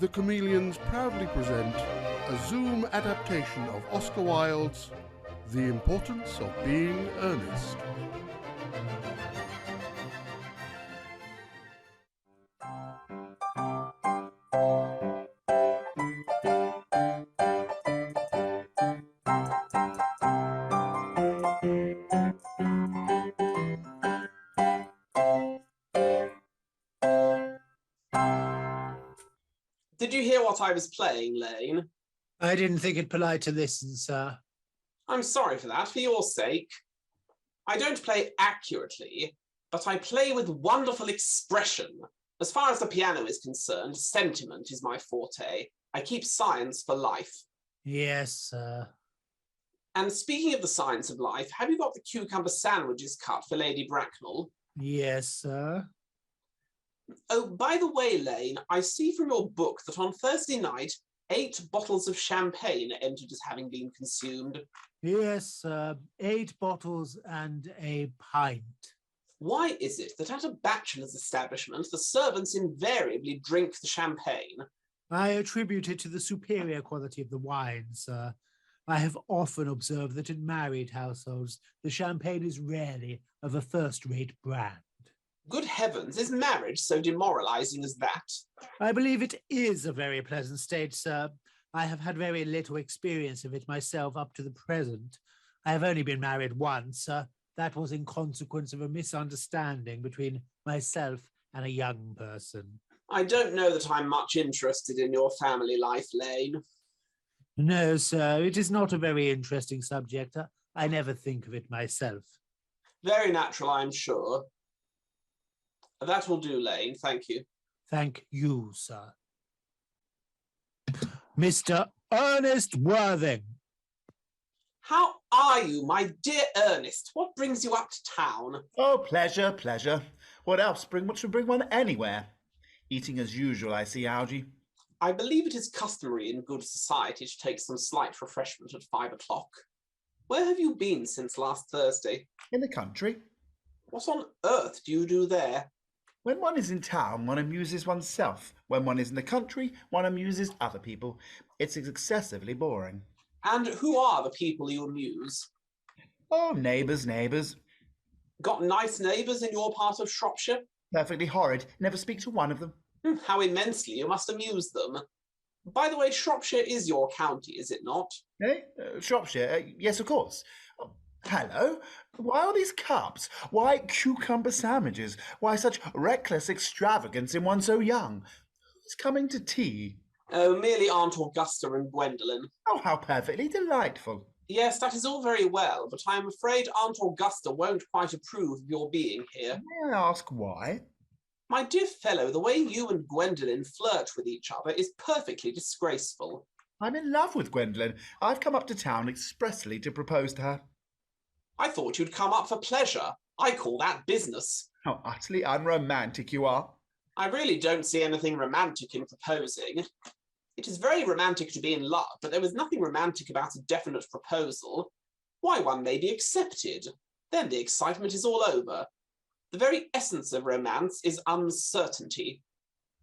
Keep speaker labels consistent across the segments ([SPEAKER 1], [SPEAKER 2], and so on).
[SPEAKER 1] the Chameleons proudly present a Zoom adaptation of Oscar Wilde's The Importance of Being Earnest.
[SPEAKER 2] Did you hear what I was playing, Lane?
[SPEAKER 3] I didn't think it polite to listen, sir.
[SPEAKER 2] I'm sorry for that, for your sake. I don't play accurately, but I play with wonderful expression. As far as the piano is concerned, sentiment is my forte. I keep science for life.
[SPEAKER 3] Yes, sir.
[SPEAKER 2] And speaking of the science of life, have you got the cucumber sandwiches cut for Lady Bracknell?
[SPEAKER 3] Yes, sir.
[SPEAKER 2] Oh, by the way, Lane, I see from your book that on Thursday night, 8 bottles of champagne entered as having been consumed.
[SPEAKER 3] Yes, sir. 8 bottles and a pint.
[SPEAKER 2] Why is it that at a bachelor's establishment, the servants invariably drink the champagne?
[SPEAKER 3] I attribute it to the superior quality of the wine, sir. I have often observed that in married households, the champagne is rarely of a first-rate brand.
[SPEAKER 2] Good heavens, is marriage so demoralizing as that?
[SPEAKER 3] I believe it is a very pleasant state, sir. I have had very little experience of it myself up to the present. I have only been married once. That was in consequence of a misunderstanding between myself and a young person.
[SPEAKER 2] I don't know that I'm much interested in your family life, Lane.
[SPEAKER 3] No, sir, it is not a very interesting subject. I never think of it myself.
[SPEAKER 2] Very natural, I'm sure. That will do, Lane. Thank you.
[SPEAKER 3] Thank you, sir. Mr. Ernest Worthing.
[SPEAKER 2] How are you, my dear Ernest? What brings you up to town?
[SPEAKER 4] Oh, pleasure, pleasure. What else? What should bring one anywhere? Eating as usual, I see, Algy.
[SPEAKER 2] I believe it is customary in good society to take some slight refreshment at 5 o'clock. Where have you been since last Thursday?
[SPEAKER 4] In the country.
[SPEAKER 2] What on earth do you do there?
[SPEAKER 4] When one is in town, one amuses oneself. When one is in the country, one amuses other people. It's excessively boring.
[SPEAKER 2] And who are the people you amuse?
[SPEAKER 4] Oh, neighbours.
[SPEAKER 2] Got nice neighbours in your part of Shropshire?
[SPEAKER 4] Perfectly horrid. Never speak to one of them.
[SPEAKER 2] How immensely you must amuse them. By the way, Shropshire is your county, is it not?
[SPEAKER 4] Eh? Shropshire? Yes, of course. Oh, hello? Why all these cups? Why cucumber sandwiches? Why such reckless extravagance in one so young? Who's coming to tea?
[SPEAKER 2] Oh, merely Aunt Augusta and Gwendolen.
[SPEAKER 4] Oh, how perfectly delightful.
[SPEAKER 2] Yes, that is all very well, but I am afraid Aunt Augusta won't quite approve of your being here.
[SPEAKER 4] May I ask why?
[SPEAKER 2] My dear fellow, the way you and Gwendolen flirt with each other is perfectly disgraceful.
[SPEAKER 4] I'm in love with Gwendolen. I've come up to town expressly to propose to her.
[SPEAKER 2] I thought you'd come up for pleasure. I call that business.
[SPEAKER 4] How utterly unromantic you are.
[SPEAKER 2] I really don't see anything romantic in proposing. It is very romantic to be in love, but there was nothing romantic about a definite proposal. Why, one may be accepted. Then the excitement is all over. The very essence of romance is uncertainty.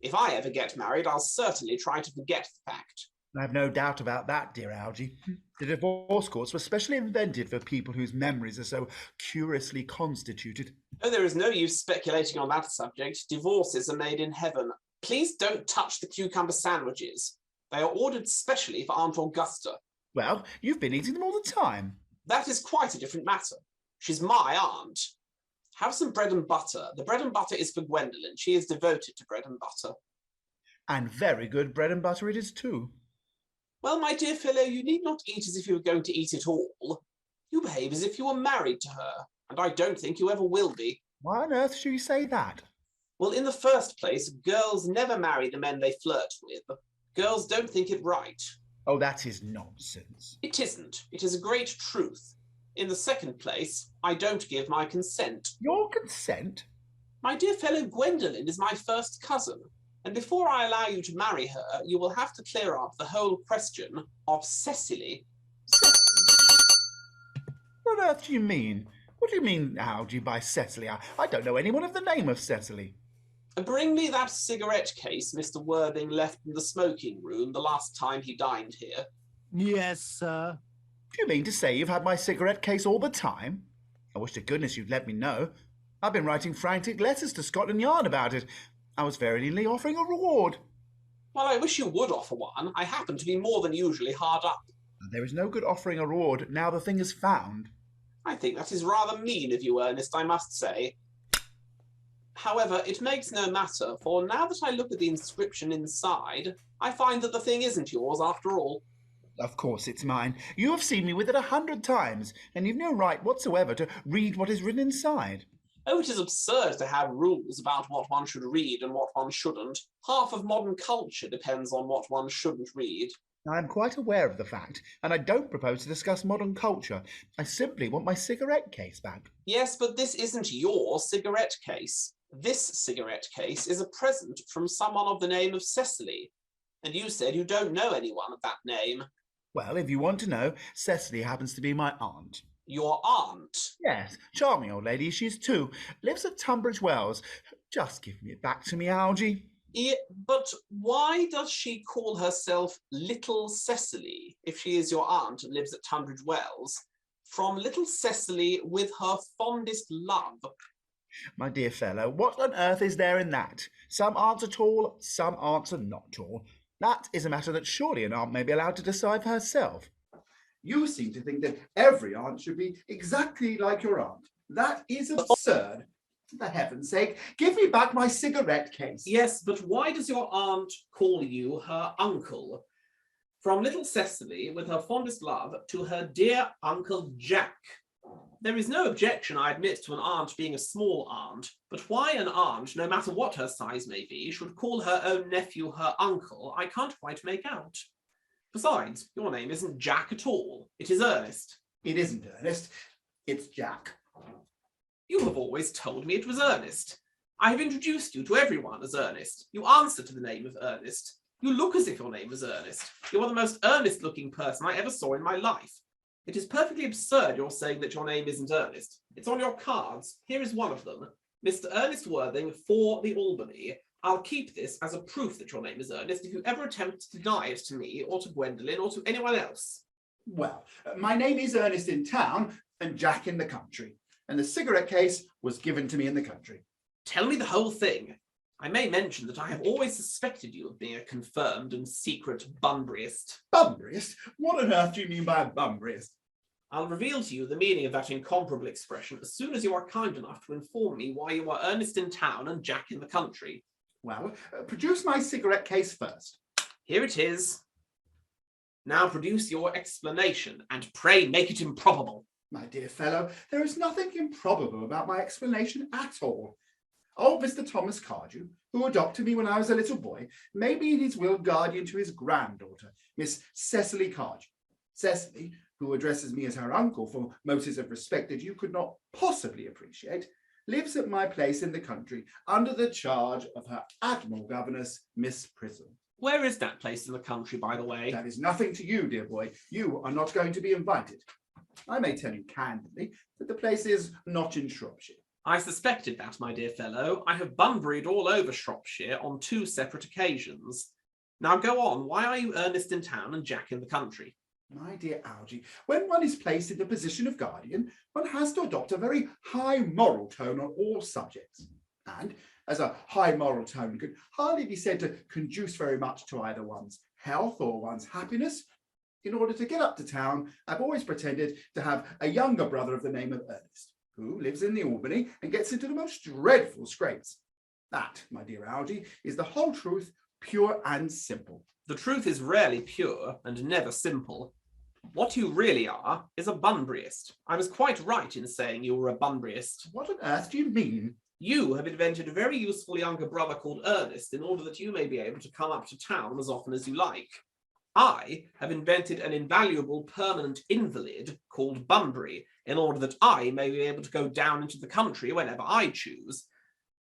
[SPEAKER 2] If I ever get married, I'll certainly try to forget the fact.
[SPEAKER 4] I've no doubt about that, dear Algy. The divorce courts were specially invented for people whose memories are so curiously constituted.
[SPEAKER 2] Oh, there is no use speculating on that subject. Divorces are made in heaven. Please don't touch the cucumber sandwiches. They are ordered specially for Aunt Augusta.
[SPEAKER 4] Well, you've been eating them all the time.
[SPEAKER 2] That is quite a different matter. She's my aunt. Have some bread and butter. The bread and butter is for Gwendolen. She is devoted to bread and butter.
[SPEAKER 4] And very good bread and butter it is too.
[SPEAKER 2] Well, my dear fellow, you need not eat as if you were going to eat it all. You behave as if you were married to her, and I don't think you ever will be.
[SPEAKER 4] Why on earth should you say that?
[SPEAKER 2] Well, in the first place, girls never marry the men they flirt with. Girls don't think it right.
[SPEAKER 4] Oh, that is nonsense.
[SPEAKER 2] It isn't. It is a great truth. In the second place, I don't give my consent.
[SPEAKER 4] Your consent?
[SPEAKER 2] My dear fellow, Gwendolen is my first cousin, and before I allow you to marry her, you will have to clear up the whole question of Cecily.
[SPEAKER 4] What on earth do you mean? What do you mean, Algy, by Cecily? I don't know anyone of the name of Cecily.
[SPEAKER 2] Bring me that cigarette case Mr. Worthing left in the smoking room the last time he dined here.
[SPEAKER 3] Yes, sir.
[SPEAKER 4] Do you mean to say you've had my cigarette case all the time? I wish to goodness you'd let me know. I've been writing frantic letters to Scotland Yard about it. I was very nearly offering a reward.
[SPEAKER 2] Well, I wish you would offer one. I happen to be more than usually hard up.
[SPEAKER 4] There is no good offering a reward now the thing is found.
[SPEAKER 2] I think that is rather mean of you, Ernest, I must say. However, it makes no matter, for now that I look at the inscription inside, I find that the thing isn't yours after all.
[SPEAKER 4] Of course it's mine. You have seen me with it 100 times, and you've no right whatsoever to read what is written inside.
[SPEAKER 2] Oh, it is absurd to have rules about what one should read and what one shouldn't. Half of modern culture depends on what one shouldn't read.
[SPEAKER 4] I am quite aware of the fact, and I don't propose to discuss modern culture. I simply want my cigarette case back.
[SPEAKER 2] Yes, but this isn't your cigarette case. This cigarette case is a present from someone of the name of Cecily, and you said you don't know anyone of that name.
[SPEAKER 4] Well, if you want to know, Cecily happens to be my aunt.
[SPEAKER 2] Your aunt?
[SPEAKER 4] Yes, charming old lady she is too. Lives at Tunbridge Wells. Just give it back to me, Algy.
[SPEAKER 2] But why does she call herself Little Cecily if she is your aunt and lives at Tunbridge Wells? From Little Cecily with her fondest love.
[SPEAKER 4] My dear fellow, what on earth is there in that? Some aunts are tall, some aunts are not tall. That is a matter that surely an aunt may be allowed to decide for herself.
[SPEAKER 5] You seem to think that every aunt should be exactly like your aunt. That is absurd. For heaven's sake, give me back my cigarette case.
[SPEAKER 2] Yes, but why does your aunt call you her uncle? From Little Cecily, with her fondest love, to her dear Uncle Jack. There is no objection, I admit, to an aunt being a small aunt, but why an aunt, no matter what her size may be, should call her own nephew her uncle, I can't quite make out. Besides, your name isn't Jack at all. It is Ernest.
[SPEAKER 5] It isn't Ernest. It's Jack.
[SPEAKER 2] You have always told me it was Ernest. I have introduced you to everyone as Ernest. You answer to the name of Ernest. You look as if your name was Ernest. You are the most earnest-looking person I ever saw in my life. It is perfectly absurd you're saying that your name isn't Ernest. It's on your cards. Here is one of them. Mr. Ernest Worthing for the Albany. I'll keep this as a proof that your name is Ernest if you ever attempt to deny it to me or to Gwendolen or to anyone else.
[SPEAKER 5] Well, my name is Ernest in town and Jack in the country, and the cigarette case was given to me in the country.
[SPEAKER 2] Tell me the whole thing. I may mention that I have always suspected you of being a confirmed and secret Bunburyist.
[SPEAKER 5] Bunburyist? What on earth do you mean by a Bunburyist?
[SPEAKER 2] I'll reveal to you the meaning of that incomparable expression as soon as you are kind enough to inform me why you are Ernest in town and Jack in the country.
[SPEAKER 5] Well, produce my cigarette case first.
[SPEAKER 2] Here it is. Now produce your explanation, and pray make it improbable.
[SPEAKER 5] My dear fellow, there is nothing improbable about my explanation at all. Old Mr. Thomas Cardew, who adopted me when I was a little boy, made me in his will guardian to his granddaughter, Miss Cecily Cardew. Cecily, who addresses me as her uncle for motives of respect that you could not possibly appreciate, lives at my place in the country under the charge of her admiral governess, Miss Prism.
[SPEAKER 2] Where is that place in the country, by the way?
[SPEAKER 5] That is nothing to you, dear boy. You are not going to be invited. I may tell you candidly that the place is not in Shropshire.
[SPEAKER 2] I suspected that, my dear fellow. I have Bunburyed all over Shropshire on 2 separate occasions. Now go on. Why are you Ernest in town and Jack in the country?
[SPEAKER 5] My dear Algy, when one is placed in the position of guardian, one has to adopt a very high moral tone on all subjects. And as a high moral tone could hardly be said to conduce very much to either one's health or one's happiness, in order to get up to town, I've always pretended to have a younger brother of the name of Earnest, who lives in the Albany and gets into the most dreadful scrapes. That, my dear Algy, is the whole truth, pure and simple.
[SPEAKER 2] The truth is rarely pure and never simple. What you really are is a Bunburyist. I was quite right in saying you were a Bunburyist.
[SPEAKER 5] What on earth do you mean?
[SPEAKER 2] You have invented a very useful younger brother called Ernest in order that you may be able to come up to town as often as you like. I have invented an invaluable permanent invalid called Bunbury in order that I may be able to go down into the country whenever I choose.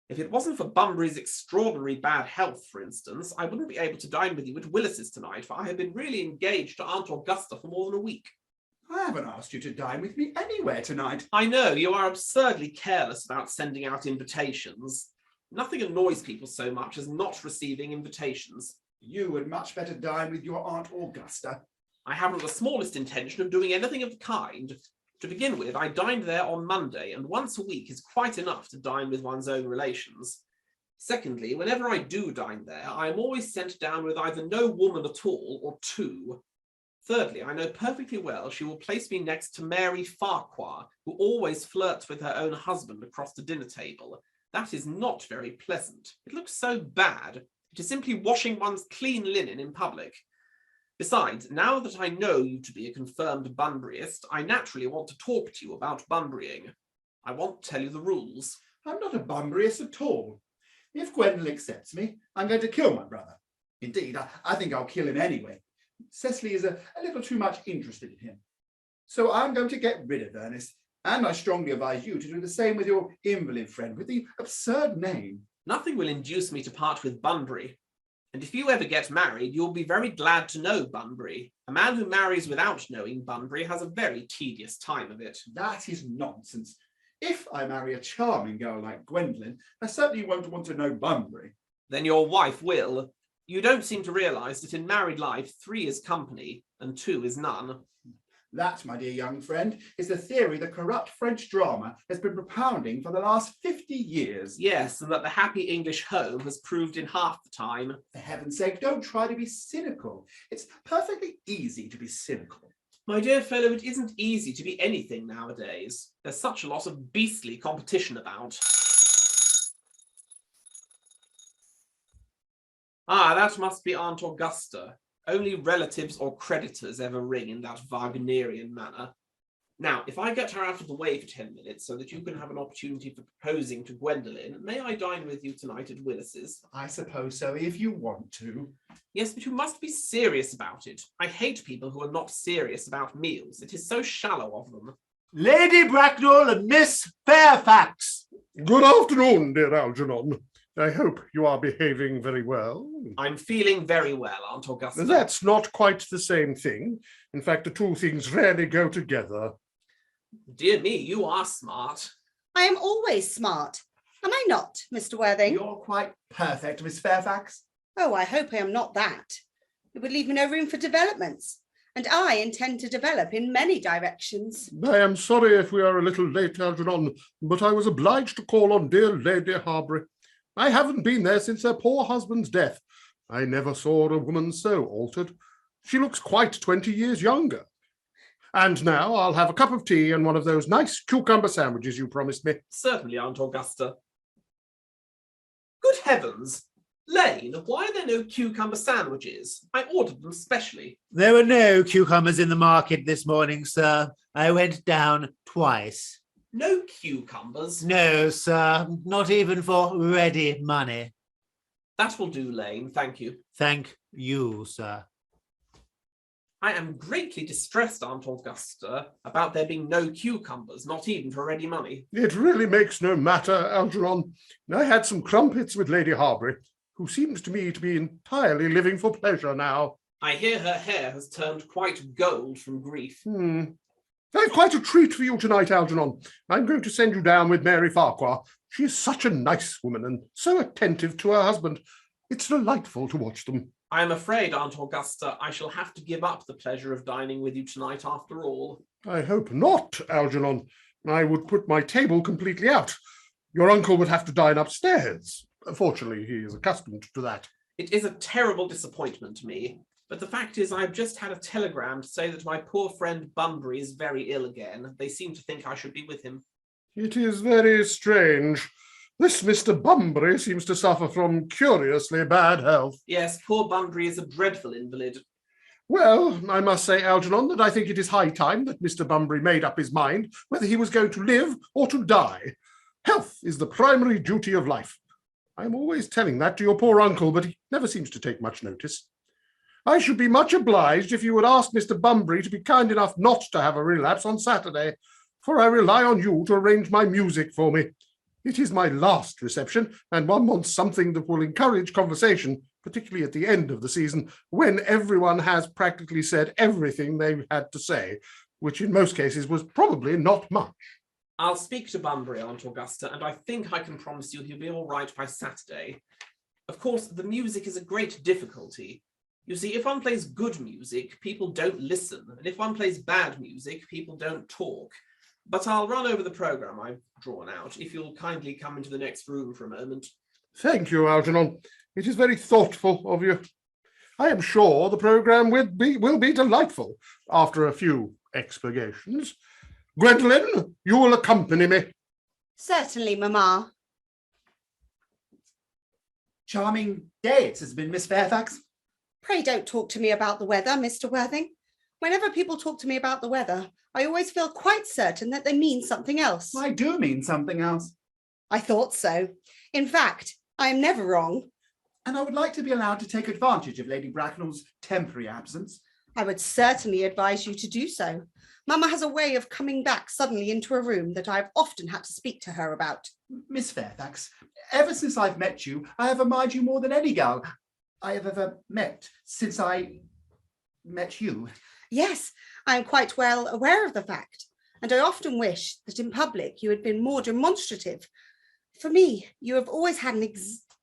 [SPEAKER 2] If it wasn't for Bunbury's extraordinary bad health, for instance, I wouldn't be able to dine with you at Willis's tonight, for I have been really engaged to Aunt Augusta for more than a week.
[SPEAKER 5] I haven't asked you to dine with me anywhere tonight.
[SPEAKER 2] I know, you are absurdly careless about sending out invitations. Nothing annoys people so much as not receiving invitations.
[SPEAKER 5] You would much better dine with your Aunt Augusta.
[SPEAKER 2] I haven't the smallest intention of doing anything of the kind. To begin with, I dined there on Monday, and once a week is quite enough to dine with one's own relations. Secondly, whenever I do dine there, I am always sent down with either no woman at all or two. Thirdly, I know perfectly well she will place me next to Mary Farquhar, who always flirts with her own husband across the dinner table. That is not very pleasant. It looks so bad. It is simply washing one's clean linen in public. Besides, now that I know you to be a confirmed Bunburyist, I naturally want to talk to you about Bunburying. I want to tell you the rules.
[SPEAKER 5] I'm not a Bunburyist at all. If Gwendolen accepts me, I'm going to kill my brother. Indeed, I think I'll kill him anyway. Cecily is a little too much interested in him. So I'm going to get rid of Ernest, and I strongly advise you to do the same with your invalid friend with the absurd name.
[SPEAKER 2] Nothing will induce me to part with Bunbury. And if you ever get married, you'll be very glad to know Bunbury. A man who marries without knowing Bunbury has a very tedious time of it.
[SPEAKER 5] That is nonsense. If I marry a charming girl like Gwendolen, I certainly won't want to know Bunbury.
[SPEAKER 2] Then your wife will. You don't seem to realise that in married life, 3 is company and 2 is none.
[SPEAKER 5] That, my dear young friend, is the theory the corrupt French drama has been propounding for the last 50 years.
[SPEAKER 2] Yes, and that the happy English home has proved in half the time.
[SPEAKER 5] For heaven's sake, don't try to be cynical. It's perfectly easy to be cynical.
[SPEAKER 2] My dear fellow, it isn't easy to be anything nowadays. There's such a lot of beastly competition about. Ah, that must be Aunt Augusta. Only relatives or creditors ever ring in that Wagnerian manner. Now, if I get her out of the way for 10 minutes so that you can have an opportunity for proposing to Gwendolen, may I dine with you tonight at Willis's?
[SPEAKER 5] I suppose so, if you want to.
[SPEAKER 2] Yes, but you must be serious about it. I hate people who are not serious about meals. It is so shallow of them.
[SPEAKER 3] Lady Bracknell and Miss Fairfax.
[SPEAKER 1] Good afternoon, dear Algernon. I hope you are behaving very well.
[SPEAKER 2] I'm feeling very well, Aunt Augusta.
[SPEAKER 1] That's not quite the same thing. In fact, the two things rarely go together.
[SPEAKER 2] Dear me, you are smart.
[SPEAKER 6] I am always smart. Am I not, Mr. Worthing?
[SPEAKER 5] You're quite perfect, Miss Fairfax.
[SPEAKER 6] Oh, I hope I am not that. It would leave me no room for developments, and I intend to develop in many directions.
[SPEAKER 1] I am sorry if we are a little late, Algernon, but I was obliged to call on dear Lady Harbury. I haven't been there since her poor husband's death. I never saw a woman so altered. She looks quite 20 years younger. And now I'll have a cup of tea and one of those nice cucumber sandwiches you promised me.
[SPEAKER 2] Certainly, Aunt Augusta. Good heavens! Lane, why are there no cucumber sandwiches? I ordered them specially.
[SPEAKER 3] There were no cucumbers in the market this morning, sir. I went down twice.
[SPEAKER 2] No cucumbers?
[SPEAKER 3] No, sir, not even for ready money.
[SPEAKER 2] That will do, Lane, thank you.
[SPEAKER 3] Thank you, sir.
[SPEAKER 2] I am greatly distressed, Aunt Augusta, about there being no cucumbers, not even for ready money.
[SPEAKER 1] It really makes no matter, Algernon. I had some crumpets with Lady Harbury, who seems to me to be entirely living for pleasure now.
[SPEAKER 2] I hear her hair has turned quite gold from grief.
[SPEAKER 1] I've quite a treat for you tonight, Algernon. I'm going to send you down with Mary Farquhar. She is such a nice woman and so attentive to her husband. It's delightful to watch them.
[SPEAKER 2] I am afraid, Aunt Augusta, I shall have to give up the pleasure of dining with you tonight after all.
[SPEAKER 1] I hope not, Algernon. I would put my table completely out. Your uncle would have to dine upstairs. Fortunately, he is accustomed to that.
[SPEAKER 2] It is a terrible disappointment to me. But the fact is, I've just had a telegram to say that my poor friend Bunbury is very ill again. They seem to think I should be with him.
[SPEAKER 1] It is very strange. This Mr. Bunbury seems to suffer from curiously bad health.
[SPEAKER 2] Yes, poor Bunbury is a dreadful invalid.
[SPEAKER 1] Well, I must say, Algernon, that I think it is high time that Mr. Bunbury made up his mind whether he was going to live or to die. Health is the primary duty of life. I'm always telling that to your poor uncle, but he never seems to take much notice. I should be much obliged if you would ask Mr. Bunbury to be kind enough not to have a relapse on Saturday, for I rely on you to arrange my music for me. It is my last reception, and one wants something that will encourage conversation, particularly at the end of the season, when everyone has practically said everything they've had to say, which in most cases was probably not much.
[SPEAKER 2] I'll speak to Bunbury, Aunt Augusta, and I think I can promise you he'll be all right by Saturday. Of course, the music is a great difficulty. You see, if one plays good music, people don't listen, and if one plays bad music, people don't talk. But I'll run over the programme I've drawn out, if you'll kindly come into the next room for a moment.
[SPEAKER 1] Thank you, Algernon. It is very thoughtful of you. I am sure the programme will be delightful after a few expurgations. Gwendolen, you will accompany me.
[SPEAKER 6] Certainly, Mamma.
[SPEAKER 5] Charming day it has been, Miss Fairfax.
[SPEAKER 6] Pray don't talk to me about the weather, Mr. Worthing. Whenever people talk to me about the weather, I always feel quite certain that they mean something else.
[SPEAKER 5] I do mean something else.
[SPEAKER 6] I thought so. In fact, I am never wrong.
[SPEAKER 5] And I would like to be allowed to take advantage of Lady Bracknell's temporary absence.
[SPEAKER 6] I would certainly advise you to do so. Mamma has a way of coming back suddenly into a room that I've often had to speak to her about.
[SPEAKER 5] Miss Fairfax, ever since I've met you, I have admired you more than any girl I have ever met since I met you.
[SPEAKER 6] Yes, I am quite well aware of the fact, and I often wish that in public you had been more demonstrative. For me, you have always had an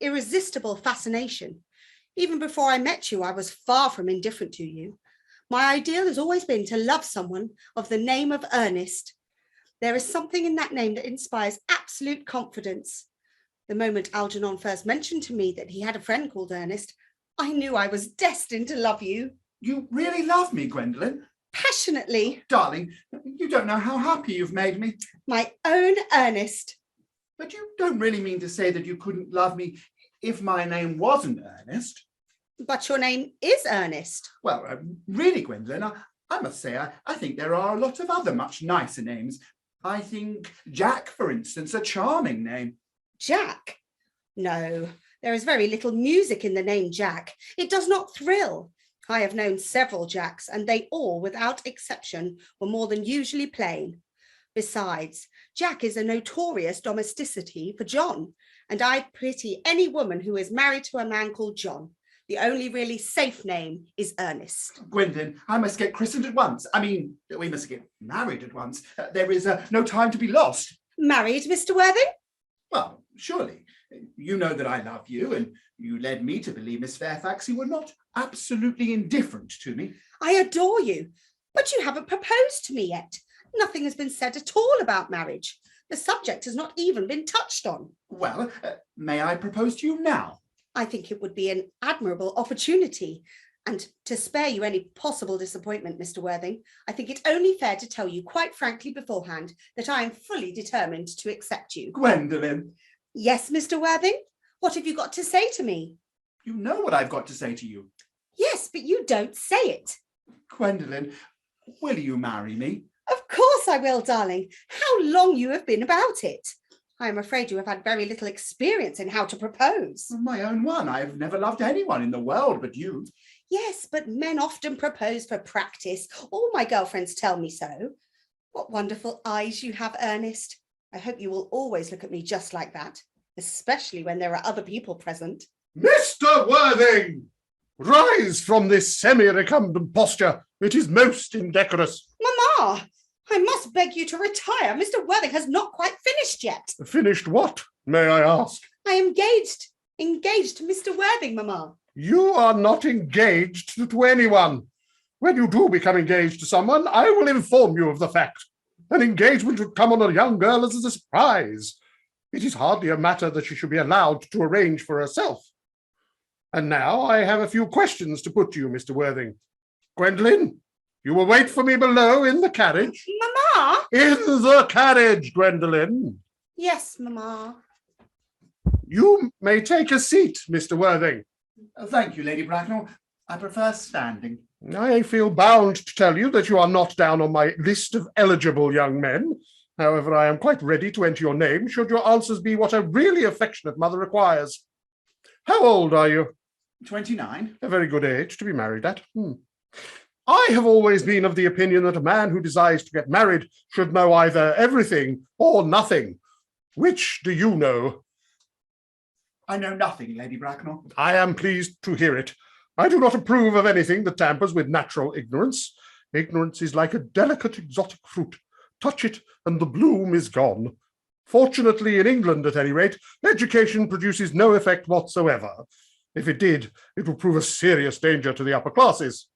[SPEAKER 6] irresistible fascination. Even before I met you, I was far from indifferent to you. My ideal has always been to love someone of the name of Earnest. There is something in that name that inspires absolute confidence. The moment Algernon first mentioned to me that he had a friend called Earnest, I knew I was destined to love you.
[SPEAKER 5] You really love me, Gwendolen.
[SPEAKER 6] Passionately.
[SPEAKER 5] Darling, you don't know how happy you've made me.
[SPEAKER 6] My own Earnest.
[SPEAKER 5] But you don't really mean to say that you couldn't love me if my name wasn't Ernest.
[SPEAKER 6] But your name is Earnest.
[SPEAKER 5] Well, really, Gwendolen, I must say, I think there are a lot of other much nicer names. I think Jack, for instance, a charming name.
[SPEAKER 6] Jack? No, there is very little music in the name Jack. It does not thrill. I have known several Jacks, and they all, without exception, were more than usually plain. Besides, Jack is a notorious domesticity for John, and I'd pity any woman who is married to a man called John. The only really safe name is Earnest.
[SPEAKER 5] Gwendolen, I must get christened at once. I mean, we must get married at once. There is no time to be lost.
[SPEAKER 6] Married, Mr. Worthing?
[SPEAKER 5] Well, surely. You know that I love you, and you led me to believe, Miss Fairfax, you were not absolutely indifferent to me.
[SPEAKER 6] I adore you, but you haven't proposed to me yet. Nothing has been said at all about marriage. The subject has not even been touched on.
[SPEAKER 5] Well, may I propose to you now?
[SPEAKER 6] I think it would be an admirable opportunity. And to spare you any possible disappointment, Mr. Worthing, I think it only fair to tell you quite frankly beforehand that I am fully determined to accept you.
[SPEAKER 5] Gwendolen.
[SPEAKER 6] Yes, Mr. Worthing? What have you got to say to me?
[SPEAKER 5] You know what I've got to say to you.
[SPEAKER 6] Yes, but you don't say it.
[SPEAKER 5] Gwendolen, will you marry me?
[SPEAKER 6] Of course I will, darling. How long you have been about it. I am afraid you have had very little experience in how to propose.
[SPEAKER 5] My own one. I've never loved anyone in the world but you.
[SPEAKER 6] Yes, but men often propose for practice. All my girlfriends tell me so. What wonderful eyes you have, Ernest. I hope you will always look at me just like that, especially when there are other people present.
[SPEAKER 1] Mr. Worthing! Rise from this semi-recumbent posture. It is most indecorous.
[SPEAKER 6] Mamma, I must beg you to retire. Mr. Worthing has not quite finished yet.
[SPEAKER 1] Finished what, may I ask?
[SPEAKER 6] I am engaged to Mr. Worthing, Mamma.
[SPEAKER 1] You are not engaged to anyone. When you do become engaged to someone, I will inform you of the fact. An engagement would come on a young girl as a surprise. It is hardly a matter that she should be allowed to arrange for herself. And now I have a few questions to put to you, Mr. Worthing. Gwendolen, you will wait for me below in the carriage.
[SPEAKER 6] Mamma?
[SPEAKER 1] In the carriage, Gwendolen.
[SPEAKER 6] Yes, Mamma.
[SPEAKER 1] You may take a seat, Mr. Worthing.
[SPEAKER 5] Thank you, Lady Bracknell. I prefer standing.
[SPEAKER 1] I feel bound to tell you that you are not down on my list of eligible young men. However, I am quite ready to enter your name should your answers be what a really affectionate mother requires. How old are you?
[SPEAKER 5] 29.
[SPEAKER 1] A very good age to be married at. I have always been of the opinion that a man who desires to get married should know either everything or nothing. Which do you know?
[SPEAKER 5] I know nothing, Lady Bracknell.
[SPEAKER 1] I am pleased to hear it. I do not approve of anything that tampers with natural ignorance. Ignorance is like a delicate exotic fruit. touch it, and the bloom is gone. Fortunately, in England, at any rate, education produces no effect whatsoever. If it did, it would prove a serious danger to the upper classes.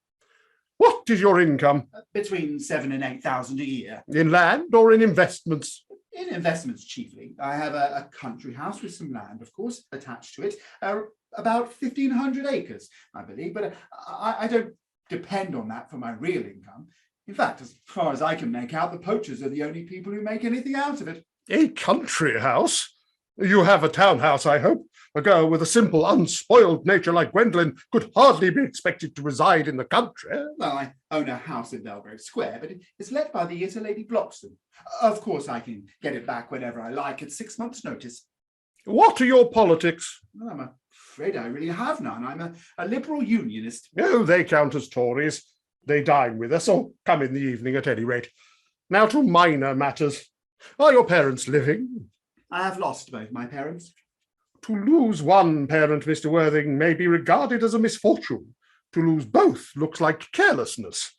[SPEAKER 1] What is your income?
[SPEAKER 5] Between 7,000 and 8,000 a year.
[SPEAKER 1] In land or in investments?
[SPEAKER 5] In investments chiefly. I have a country house with some land, of course, attached to it. About 1,500 acres, I believe, but I don't depend on that for my real income. In fact, as far as I can make out, the poachers are the only people who make anything out of it.
[SPEAKER 1] A country house? You have a townhouse, I hope. A girl with a simple, unspoiled nature like Gwendolyn could hardly be expected to reside in the country.
[SPEAKER 5] Well, I own a house in Belgrave Square, but it's let by the year to Lady Bloxton. Of course, I can get it back whenever I like at 6 months' notice.
[SPEAKER 1] What are your politics?
[SPEAKER 5] Well, I'm afraid I really have none. I'm a liberal unionist.
[SPEAKER 1] Oh, they count as Tories. They dine with us, or come in the evening at any rate. Now to minor matters. Are your parents living?
[SPEAKER 5] I have lost both my parents.
[SPEAKER 1] To lose one parent, Mr. Worthing, may be regarded as a misfortune. To lose both looks like carelessness.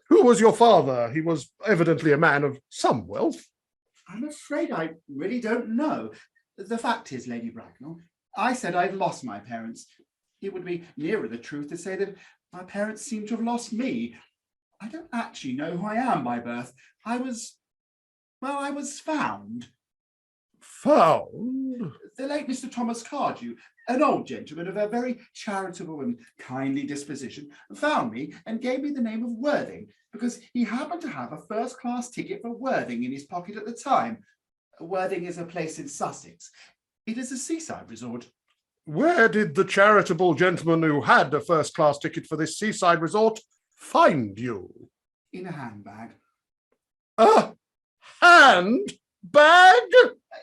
[SPEAKER 1] Who was your father? He was evidently a man of some wealth.
[SPEAKER 5] I'm afraid I really don't know. The fact is, Lady Bracknell, I said I'd lost my parents. It would be nearer the truth to say that my parents seem to have lost me. I don't actually know who I am by birth. I was found.
[SPEAKER 1] Found?
[SPEAKER 5] The late Mr. Thomas Cardew, an old gentleman of a very charitable and kindly disposition, found me and gave me the name of Worthing because he happened to have a first-class ticket for Worthing in his pocket at the time. Worthing is a place in Sussex. It is a seaside resort.
[SPEAKER 1] Where did the charitable gentleman who had a first-class ticket for this seaside resort find you?
[SPEAKER 5] In a handbag.
[SPEAKER 1] A handbag?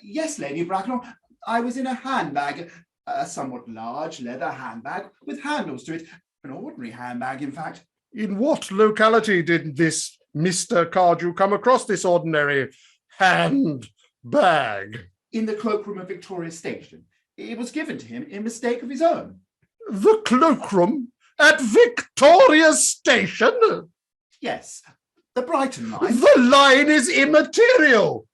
[SPEAKER 5] Yes, Lady Bracknell, I was in a handbag, a somewhat large leather handbag with handles to it, an ordinary handbag, in fact.
[SPEAKER 1] In what locality did this Mr. Cardew come across this ordinary handbag?
[SPEAKER 5] In the cloakroom of Victoria Station. It was given to him in mistake of his own.
[SPEAKER 1] The cloakroom at Victoria Station?
[SPEAKER 5] Yes, the Brighton line.
[SPEAKER 1] The line is immaterial.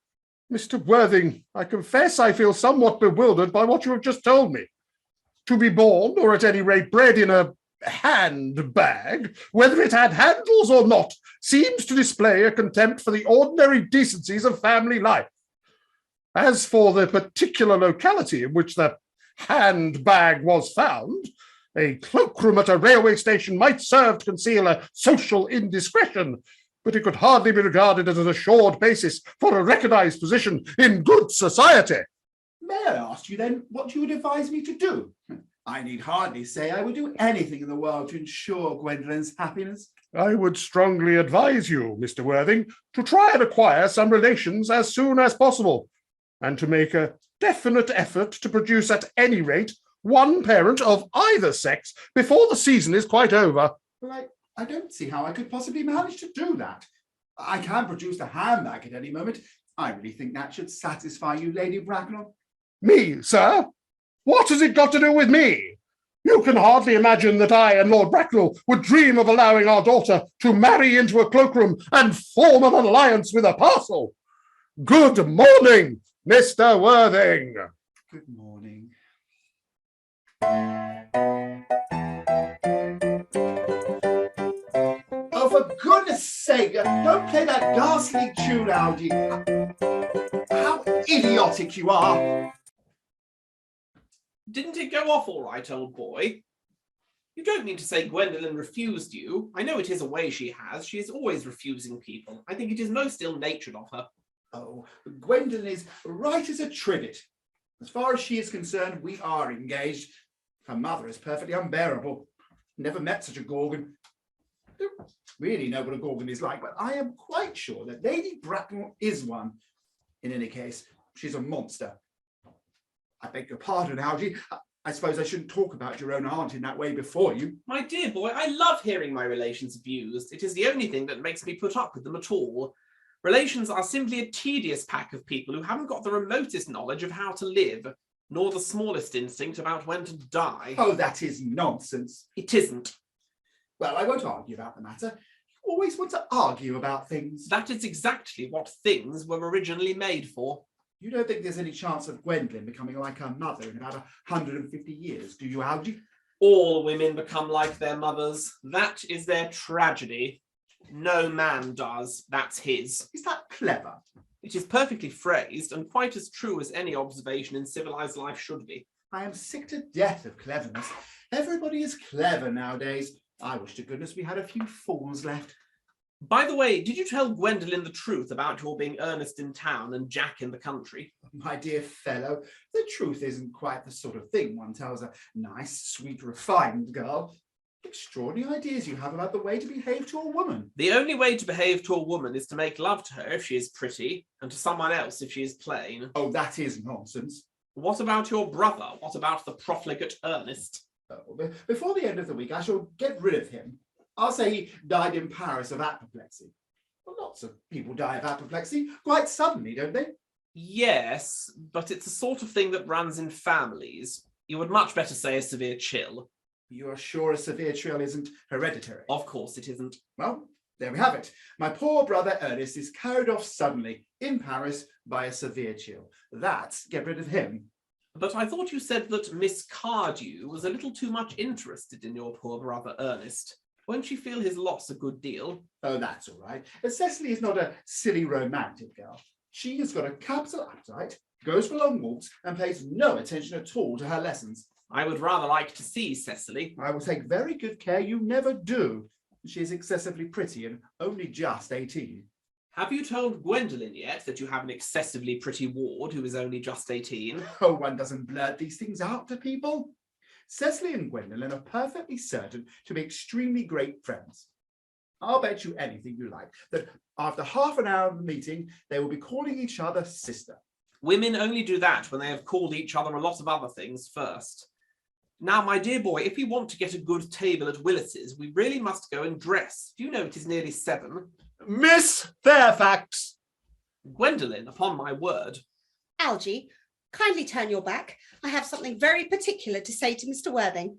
[SPEAKER 1] Mr. Worthing, I confess I feel somewhat bewildered by what you have just told me. To be born, or at any rate bred in a handbag, whether it had handles or not, seems to display a contempt for the ordinary decencies of family life. As for the particular locality in which the handbag was found, a cloakroom at a railway station might serve to conceal a social indiscretion, but it could hardly be regarded as an assured basis for a recognised position in good society.
[SPEAKER 5] May I ask you then what you would advise me to do? I need hardly say I would do anything in the world to ensure Gwendolyn's happiness.
[SPEAKER 1] I would strongly advise you, Mr. Worthing, to try and acquire some relations as soon as possible, and to make a definite effort to produce at any rate one parent of either sex before the season is quite over.
[SPEAKER 5] Well, I don't see how I could possibly manage to do that. I can produce the handbag at any moment. I really think that should satisfy you, Lady Bracknell.
[SPEAKER 1] Me, sir? What has it got to do with me? You can hardly imagine that I and Lord Bracknell would dream of allowing our daughter to marry into a cloakroom and form an alliance with a parcel. Good morning, Mr. Worthing.
[SPEAKER 5] Good morning. Oh, for goodness sake, don't play that ghastly tune, Algy. How idiotic you are.
[SPEAKER 2] Didn't it go off all right, old boy? You don't mean to say Gwendolyn refused you. I know it is a way she has. She is always refusing people. I think it is most ill-natured of her.
[SPEAKER 5] Oh, Gwendolyn is right as a trivet. As far as she is concerned, we are engaged. Her mother is perfectly unbearable. Never met such a gorgon. I don't really know what a gorgon is like, but I am quite sure that Lady Bracknell is one. In any case, she's a monster. I beg your pardon, Algy. I suppose I shouldn't talk about your own aunt in that way before you.
[SPEAKER 2] My dear boy, I love hearing my relations abused. It is the only thing that makes me put up with them at all. Relations are simply a tedious pack of people who haven't got the remotest knowledge of how to live, nor the smallest instinct about when to die.
[SPEAKER 5] Oh, that is nonsense.
[SPEAKER 2] It isn't.
[SPEAKER 5] Well, I won't argue about the matter. You Always want to argue about things.
[SPEAKER 2] That is exactly what things were originally made for.
[SPEAKER 5] You don't think there's any chance of Gwendolyn becoming like her mother in about 150 years, do you, Algy?
[SPEAKER 2] All women become like their mothers. That is their tragedy. No man does. That's his.
[SPEAKER 5] Is that clever?
[SPEAKER 2] It is perfectly phrased and quite as true as any observation in civilized life should be.
[SPEAKER 5] I am sick to death of cleverness. Everybody is clever nowadays. I wish to goodness we had a few fools left.
[SPEAKER 2] By the way, did you tell Gwendolyn the truth about your being Ernest in town and Jack in the country?
[SPEAKER 5] My dear fellow, the truth isn't quite the sort of thing one tells a nice, sweet, refined girl. Extraordinary ideas you have about the way to behave to a woman.
[SPEAKER 2] The only way to behave to a woman is to make love to her if she is pretty, and to someone else if she is plain.
[SPEAKER 5] Oh, that is nonsense.
[SPEAKER 2] What about your brother? What about the profligate Ernest?
[SPEAKER 5] Oh, before the end of the week, I shall get rid of him. I'll say he died in Paris of apoplexy. Well, lots of people die of apoplexy quite suddenly, don't they?
[SPEAKER 2] Yes, but it's the sort of thing that runs in families. You would much better say a severe chill.
[SPEAKER 5] You are sure a severe chill isn't hereditary?
[SPEAKER 2] Of course it isn't.
[SPEAKER 5] Well, there we have it. My poor brother Ernest is carried off suddenly in Paris by a severe chill. That's get rid of him.
[SPEAKER 2] But I thought you said that Miss Cardew was a little too much interested in your poor brother Ernest. Won't she feel his loss a good deal?
[SPEAKER 5] Oh, that's all right. Cecily is not a silly romantic girl. She has got a capital appetite, goes for long walks, and pays no attention at all to her lessons.
[SPEAKER 2] I would rather like to see Cecily.
[SPEAKER 5] I will take very good care you never do. She is excessively pretty and only just 18.
[SPEAKER 2] Have you told Gwendolyn yet that you have an excessively pretty ward who is only just 18?
[SPEAKER 5] Oh, one doesn't blurt these things out to people. Cecily and Gwendolyn are perfectly certain to be extremely great friends. I'll bet you anything you like that after half an hour of the meeting, they will be calling each other sister.
[SPEAKER 2] Women only do that when they have called each other a lot of other things first. Now, my dear boy, if we want to get a good table at Willis's, we really must go and dress. Do you know it is nearly 7?
[SPEAKER 1] Miss Fairfax!
[SPEAKER 2] Gwendolyn, upon my word.
[SPEAKER 6] Algy, kindly turn your back. I have something very particular to say to Mr. Worthing.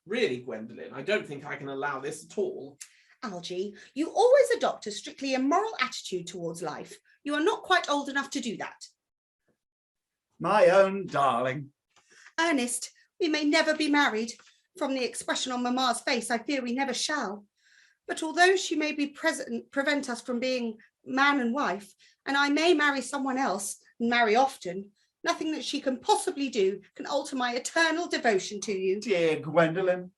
[SPEAKER 2] Really, Gwendolyn, I don't think I can allow this at all.
[SPEAKER 6] Algy, you always adopt a strictly immoral attitude towards life. You are not quite old enough to do that.
[SPEAKER 5] My own darling.
[SPEAKER 6] Ernest, we may never be married. From the expression on Mamma's face, I fear we never shall. But although she may be prevent us from being man and wife, and I may marry someone else and marry often, nothing that she can possibly do can alter my eternal devotion to you.
[SPEAKER 5] Dear Gwendolyn.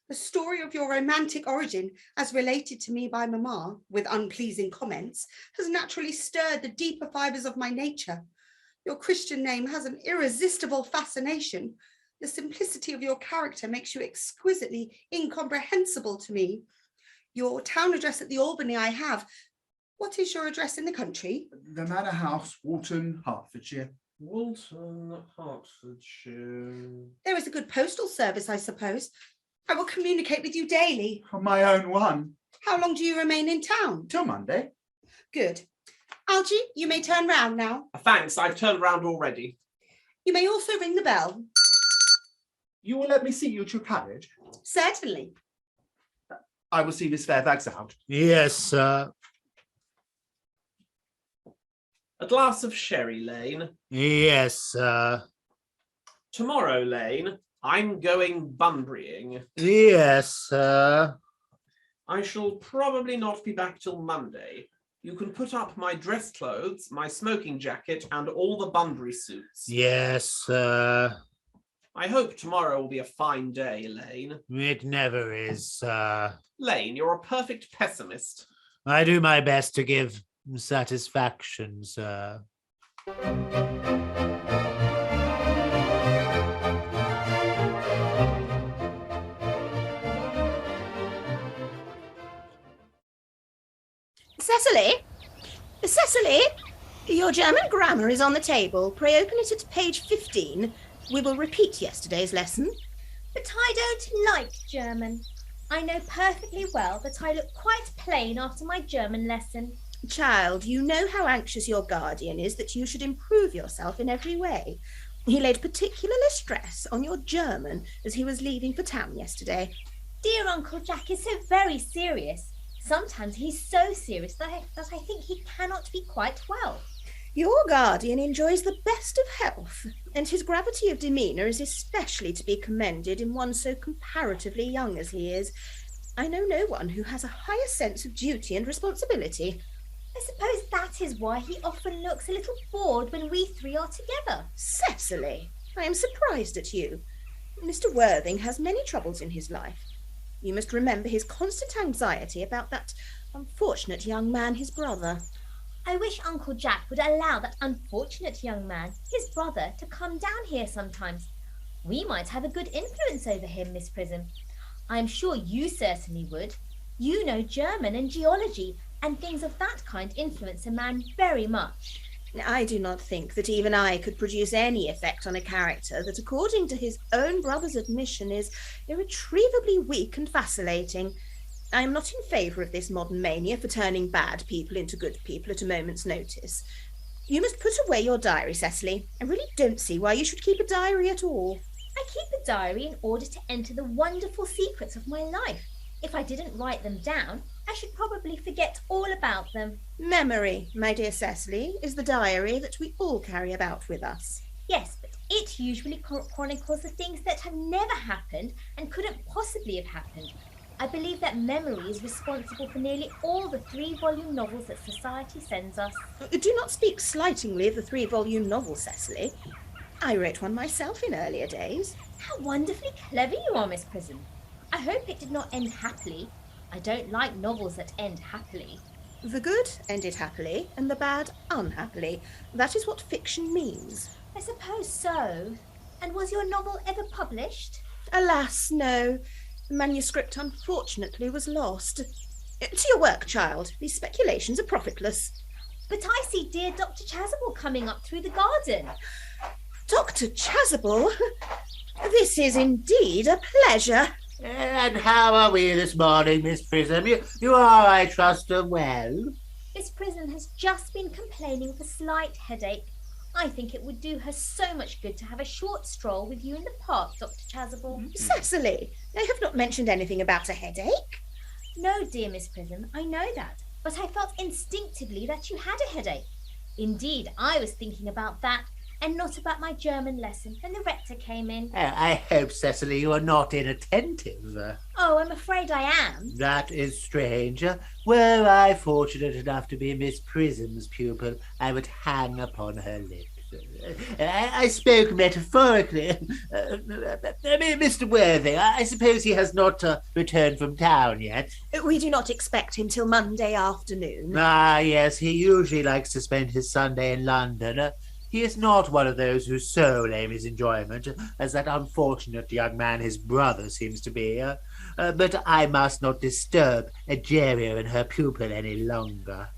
[SPEAKER 6] The story of your romantic origin, as related to me by Mamma, with unpleasing comments, has naturally stirred the deeper fibres of my nature. Your Christian name has an irresistible fascination. The simplicity of your character makes you exquisitely incomprehensible to me. Your town address at the Albany I have. What is your address in the country?
[SPEAKER 5] The Manor House, Walton, Hertfordshire.
[SPEAKER 2] Walton, Hertfordshire.
[SPEAKER 6] There is a good postal service, I suppose. I will communicate with you daily.
[SPEAKER 5] My own one.
[SPEAKER 6] How long do you remain in town?
[SPEAKER 5] Till Monday.
[SPEAKER 6] Good. Algy, you may turn round now.
[SPEAKER 2] Thanks, I've turned round already.
[SPEAKER 6] You may also ring the bell.
[SPEAKER 5] You will let me see you to your carriage?
[SPEAKER 6] Certainly.
[SPEAKER 5] I will see Miss Fairfax out.
[SPEAKER 3] Yes, sir.
[SPEAKER 2] A glass of sherry, Lane.
[SPEAKER 3] Yes, sir.
[SPEAKER 2] Tomorrow, Lane, I'm going Bunburying.
[SPEAKER 3] Yes, sir.
[SPEAKER 2] I shall probably not be back till Monday. You can put up my dress clothes, my smoking jacket, and all the Bunbury suits.
[SPEAKER 3] Yes, sir.
[SPEAKER 2] I hope tomorrow will be a fine day, Lane.
[SPEAKER 3] It never is, sir.
[SPEAKER 2] Lane, you're a perfect pessimist.
[SPEAKER 3] I do my best to give satisfaction, sir.
[SPEAKER 7] Cecily? Cecily? Your German grammar is on the table. Pray open it at page 15. We will repeat yesterday's lesson.
[SPEAKER 8] But I don't like German. I know perfectly well that I look quite plain after my German lesson.
[SPEAKER 7] Child, you know how anxious your guardian is that you should improve yourself in every way. He laid particular stress on your German as he was leaving for town yesterday.
[SPEAKER 8] Dear Uncle Jack is so very serious. Sometimes he's so serious that I think he cannot be quite well.
[SPEAKER 7] Your guardian enjoys the best of health, and his gravity of demeanour is especially to be commended in one so comparatively young as he is. I know no one who has a higher sense of duty and responsibility.
[SPEAKER 8] I suppose that is why he often looks a little bored when we three are together.
[SPEAKER 7] Cecily, I am surprised at you. Mr. Worthing has many troubles in his life. You must remember his constant anxiety about that unfortunate young man, his brother.
[SPEAKER 8] I wish Uncle Jack would allow that unfortunate young man, his brother, to come down here sometimes. We might have a good influence over him, Miss Prism. I am sure you certainly would. You know German and geology, and things of that kind influence a man very much.
[SPEAKER 7] I do not think that even I could produce any effect on a character that, according to his own brother's admission, is irretrievably weak and vacillating. I am not in favour of this modern mania for turning bad people into good people at a moment's notice. You must put away your diary, Cecily. I really don't see why you should keep a diary at all.
[SPEAKER 8] I keep a diary in order to enter the wonderful secrets of my life. If I didn't write them down, I should probably forget all about them.
[SPEAKER 7] Memory, my dear Cecily, is the diary that we all carry about with us.
[SPEAKER 8] Yes, but it usually chronicles the things that have never happened and couldn't possibly have happened. I believe that memory is responsible for nearly all the 3-volume novels that society sends us.
[SPEAKER 7] Do not speak slightingly of the 3-volume novel, Cecily. I wrote one myself in earlier days.
[SPEAKER 8] How wonderfully clever you are, Miss Prism. I hope it did not end happily. I don't like novels that end happily.
[SPEAKER 7] The good ended happily, and the bad unhappily. That is what fiction means.
[SPEAKER 8] I suppose so. And was your novel ever published?
[SPEAKER 7] Alas, no. The manuscript, unfortunately, was lost. To your work, child. These speculations are profitless.
[SPEAKER 8] But I see dear Dr. Chasuble coming up through the garden.
[SPEAKER 7] Dr. Chasuble? This is indeed a pleasure.
[SPEAKER 3] And how are we this morning, Miss Prism? You are, I trust, well?
[SPEAKER 8] Miss Prism has just been complaining of a slight headache. I think it would do her so much good to have a short stroll with you in the park, Dr. Chasuble.
[SPEAKER 7] Cecily, I have not mentioned anything about a headache.
[SPEAKER 8] No, dear Miss Prism, I know that, but I felt instinctively that you had a headache. Indeed, I was thinking about that, and not about my German lesson when the rector came in.
[SPEAKER 3] I hope, Cecily, you are not inattentive.
[SPEAKER 8] Oh, I'm afraid I am.
[SPEAKER 3] That is strange. Were I fortunate enough to be Miss Prism's pupil, I would hang upon her lips. I spoke metaphorically. Mr. Worthing, I suppose he has not returned from town yet.
[SPEAKER 7] We do not expect him till Monday afternoon.
[SPEAKER 3] Ah, yes, he usually likes to spend his Sunday in London. He is not one of those whose sole aim is enjoyment, as that unfortunate young man, his brother, seems to be. But I must not disturb Egeria and her pupil any longer.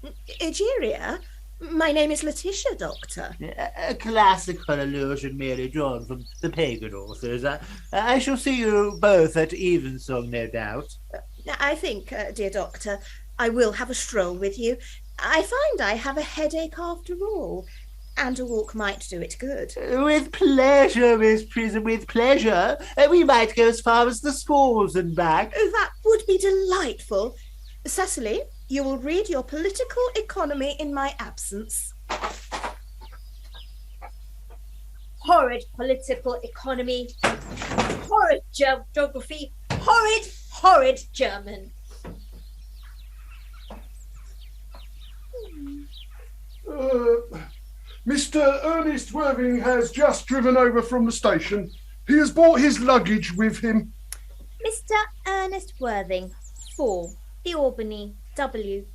[SPEAKER 7] Egeria? My name is Letitia, Doctor.
[SPEAKER 3] A classical allusion merely drawn from the pagan authors. I shall see you both at evensong, no doubt.
[SPEAKER 7] I think, dear Doctor, I will have a stroll with you. I find I have a headache after all. And a walk might do it good.
[SPEAKER 3] With pleasure, Miss Prism, with pleasure. We might go as far as the schools and back.
[SPEAKER 7] That would be delightful. Cecily, you will read your political economy in my absence.
[SPEAKER 8] Horrid political economy. Horrid geography. Horrid German.
[SPEAKER 1] Mr. Earnest Worthing has just driven over from the station. He has brought his luggage with him.
[SPEAKER 8] Mr. Ernest Worthing, 4, the Albany, W.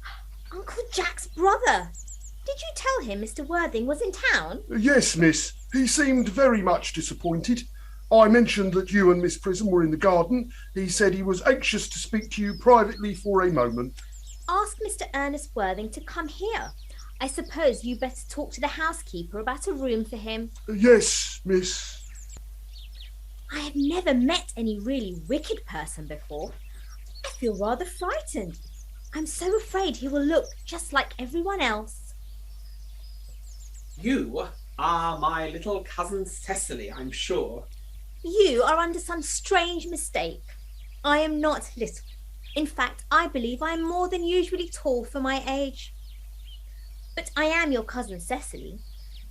[SPEAKER 8] Uncle Jack's brother. Did you tell him Mr. Worthing was in town?
[SPEAKER 1] Yes, miss. He seemed very much disappointed. I mentioned that you and Miss Prism were in the garden. He said he was anxious to speak to you privately for a moment.
[SPEAKER 8] Ask Mr. Ernest Worthing to come here. I suppose you better talk to the housekeeper about a room for him.
[SPEAKER 1] Yes, miss.
[SPEAKER 8] I have never met any really wicked person before. I feel rather frightened. I'm so afraid he will look just like everyone else.
[SPEAKER 2] You are my little cousin Cecily, I'm sure.
[SPEAKER 8] You are under some strange mistake. I am not little. In fact, I believe I am more than usually tall for my age. But I am your cousin Cecily.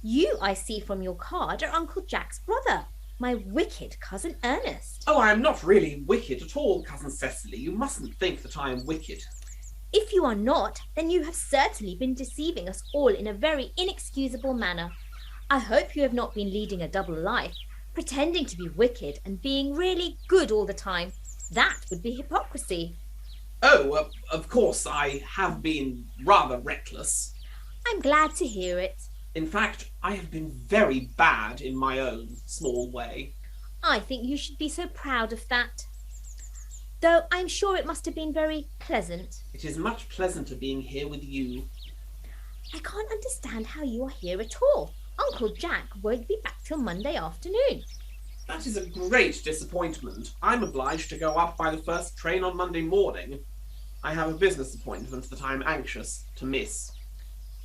[SPEAKER 8] You, I see from your card, are Uncle Jack's brother, my wicked cousin Ernest.
[SPEAKER 2] Oh, I am not really wicked at all, Cousin Cecily. You mustn't think that I am wicked.
[SPEAKER 8] If you are not, then you have certainly been deceiving us all in a very inexcusable manner. I hope you have not been leading a double life, pretending to be wicked and being really good all the time. That would be hypocrisy.
[SPEAKER 2] Oh, of course, I have been rather reckless.
[SPEAKER 8] I'm glad to hear it.
[SPEAKER 2] In fact, I have been very bad in my own small way.
[SPEAKER 8] I think you should be so proud of that. Though I'm sure it must have been very pleasant.
[SPEAKER 2] It is much pleasanter being here with you.
[SPEAKER 8] I can't understand how you are here at all. Uncle Jack won't be back till Monday afternoon.
[SPEAKER 2] That is a great disappointment. I'm obliged to go up by the first train on Monday morning. I have a business appointment that I'm anxious to miss.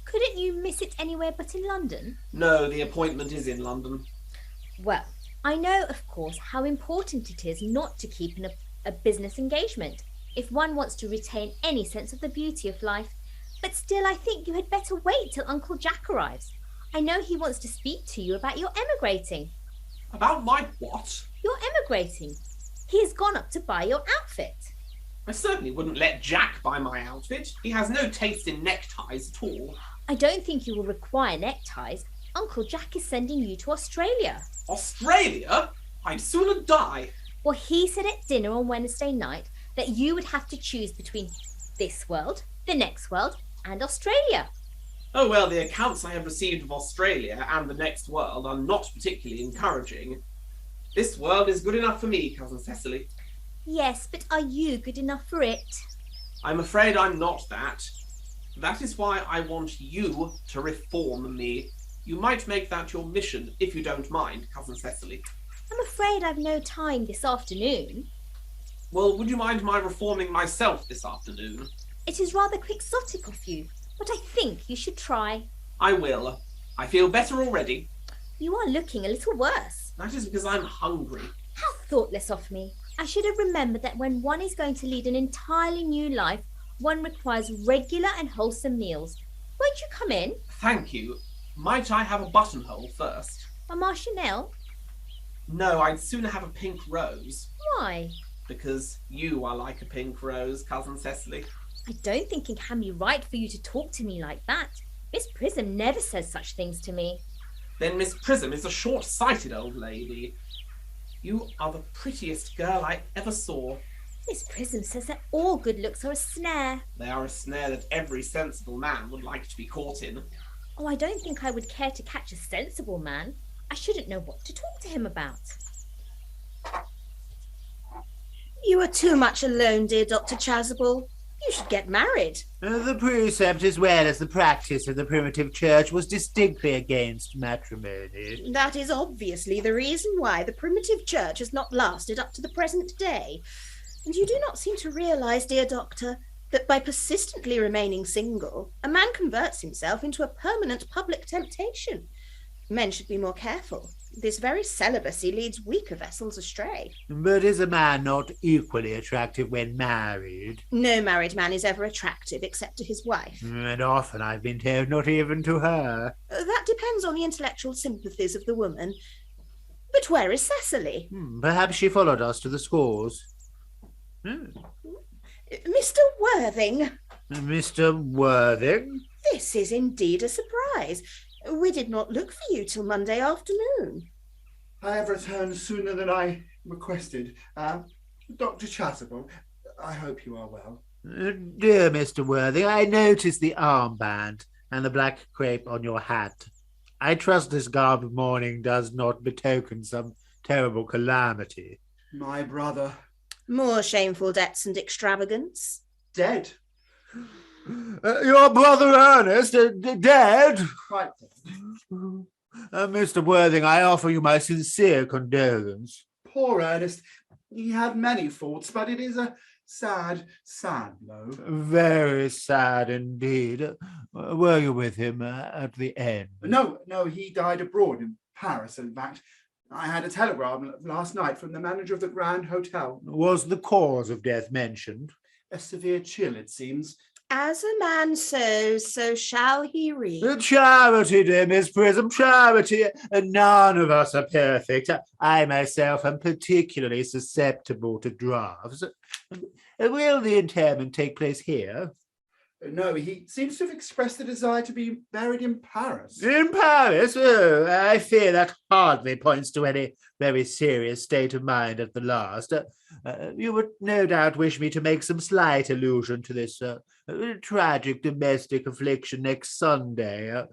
[SPEAKER 8] Couldn't you miss it anywhere but in London?
[SPEAKER 2] No, the appointment is in London.
[SPEAKER 8] Well, I know, of course, how important it is not to keep a business engagement if one wants to retain any sense of the beauty of life. But still, I think you had better wait till Uncle Jack arrives. I know he wants to speak to you about your emigrating.
[SPEAKER 2] About my what?
[SPEAKER 8] You're emigrating. He has gone up to buy your outfit.
[SPEAKER 2] I certainly wouldn't let Jack buy my outfit. He has no taste in neckties at all.
[SPEAKER 8] I don't think you will require neckties. Uncle Jack is sending you to Australia.
[SPEAKER 2] Australia? I'd sooner die.
[SPEAKER 8] Well, he said at dinner on Wednesday night that you would have to choose between this world, the next world, and Australia.
[SPEAKER 2] Oh, well, the accounts I have received of Australia and the next world are not particularly encouraging. This world is good enough for me, Cousin Cecily.
[SPEAKER 8] Yes, but are you good enough for it?
[SPEAKER 2] I'm afraid I'm not that. That is why I want you to reform me. You might make that your mission, if you don't mind, Cousin Cecily.
[SPEAKER 8] I'm afraid I've no time this afternoon.
[SPEAKER 2] Well, would you mind my reforming myself this afternoon?
[SPEAKER 8] It is rather quixotic of you, but I think you should try.
[SPEAKER 2] I will. I feel better already.
[SPEAKER 8] You are looking a little worse.
[SPEAKER 2] That is because I'm hungry.
[SPEAKER 8] How thoughtless of me. I should have remembered that when one is going to lead an entirely new life, one requires regular and wholesome meals. Won't you come in?
[SPEAKER 2] Thank you. Might I have a buttonhole first?
[SPEAKER 8] Mama Chanel?
[SPEAKER 2] No, I'd sooner have a pink rose.
[SPEAKER 8] Why?
[SPEAKER 2] Because you are like a pink rose, Cousin Cecily.
[SPEAKER 8] I don't think it can be right for you to talk to me like that. Miss Prism never says such things to me.
[SPEAKER 2] Then Miss Prism is a short-sighted old lady. You are the prettiest girl I ever saw.
[SPEAKER 8] Miss Prism says that all good looks are a snare.
[SPEAKER 2] They are a snare that every sensible man would like to be caught in.
[SPEAKER 8] Oh, I don't think I would care to catch a sensible man. I shouldn't know what to talk to him about.
[SPEAKER 6] You are too much alone, dear Dr. Chasuble. You should get married.
[SPEAKER 3] The precept as well as the practice of the primitive church was distinctly against matrimony.
[SPEAKER 6] That is obviously the reason why the primitive church has not lasted up to the present day. And you do not seem to realise, dear doctor, that by persistently remaining single, a man converts himself into a permanent public temptation. Men should be more careful. This very celibacy leads weaker vessels astray.
[SPEAKER 3] But is a man not equally attractive when married?
[SPEAKER 6] No married man is ever attractive except to his wife.
[SPEAKER 3] And often I've been told not even to her.
[SPEAKER 6] That depends on the intellectual sympathies of the woman. But where is Cecily?
[SPEAKER 3] Perhaps she followed us to the scores.
[SPEAKER 6] Mr. Worthing.
[SPEAKER 3] Mr. Worthing?
[SPEAKER 6] This is indeed a surprise. We did not look for you till Monday afternoon.
[SPEAKER 5] I have returned sooner than I requested. Dr. Chasuble, I hope you are well.
[SPEAKER 3] Dear Mr. Worthing, I noticed the armband and the black crape on your hat. I trust this garb of mourning does not betoken some terrible calamity.
[SPEAKER 5] My brother.
[SPEAKER 6] More shameful debts and extravagance.
[SPEAKER 5] Dead.
[SPEAKER 3] Your brother Ernest, dead?
[SPEAKER 5] Quite dead.
[SPEAKER 3] Mr. Worthing, I offer you my sincere condolence.
[SPEAKER 5] Poor Ernest. He had many faults, but it is a sad, sad blow.
[SPEAKER 3] Very sad indeed. Were you with him at the end?
[SPEAKER 5] No, he died abroad in Paris, in fact. I had a telegram last night from the manager of the Grand Hotel.
[SPEAKER 3] Was the cause of death mentioned?
[SPEAKER 5] A severe chill, it seems.
[SPEAKER 6] As a man sows, so shall he reap.
[SPEAKER 3] Charity, dear Miss Prism, charity. None of us are perfect. I myself am particularly susceptible to drafts. Will the interment take place here?
[SPEAKER 5] No, he seems to have expressed the desire to be buried in Paris.
[SPEAKER 3] In Paris? Oh, I fear that hardly points to any very serious state of mind at the last. You would no doubt wish me to make some slight allusion to this tragic domestic affliction next Sunday.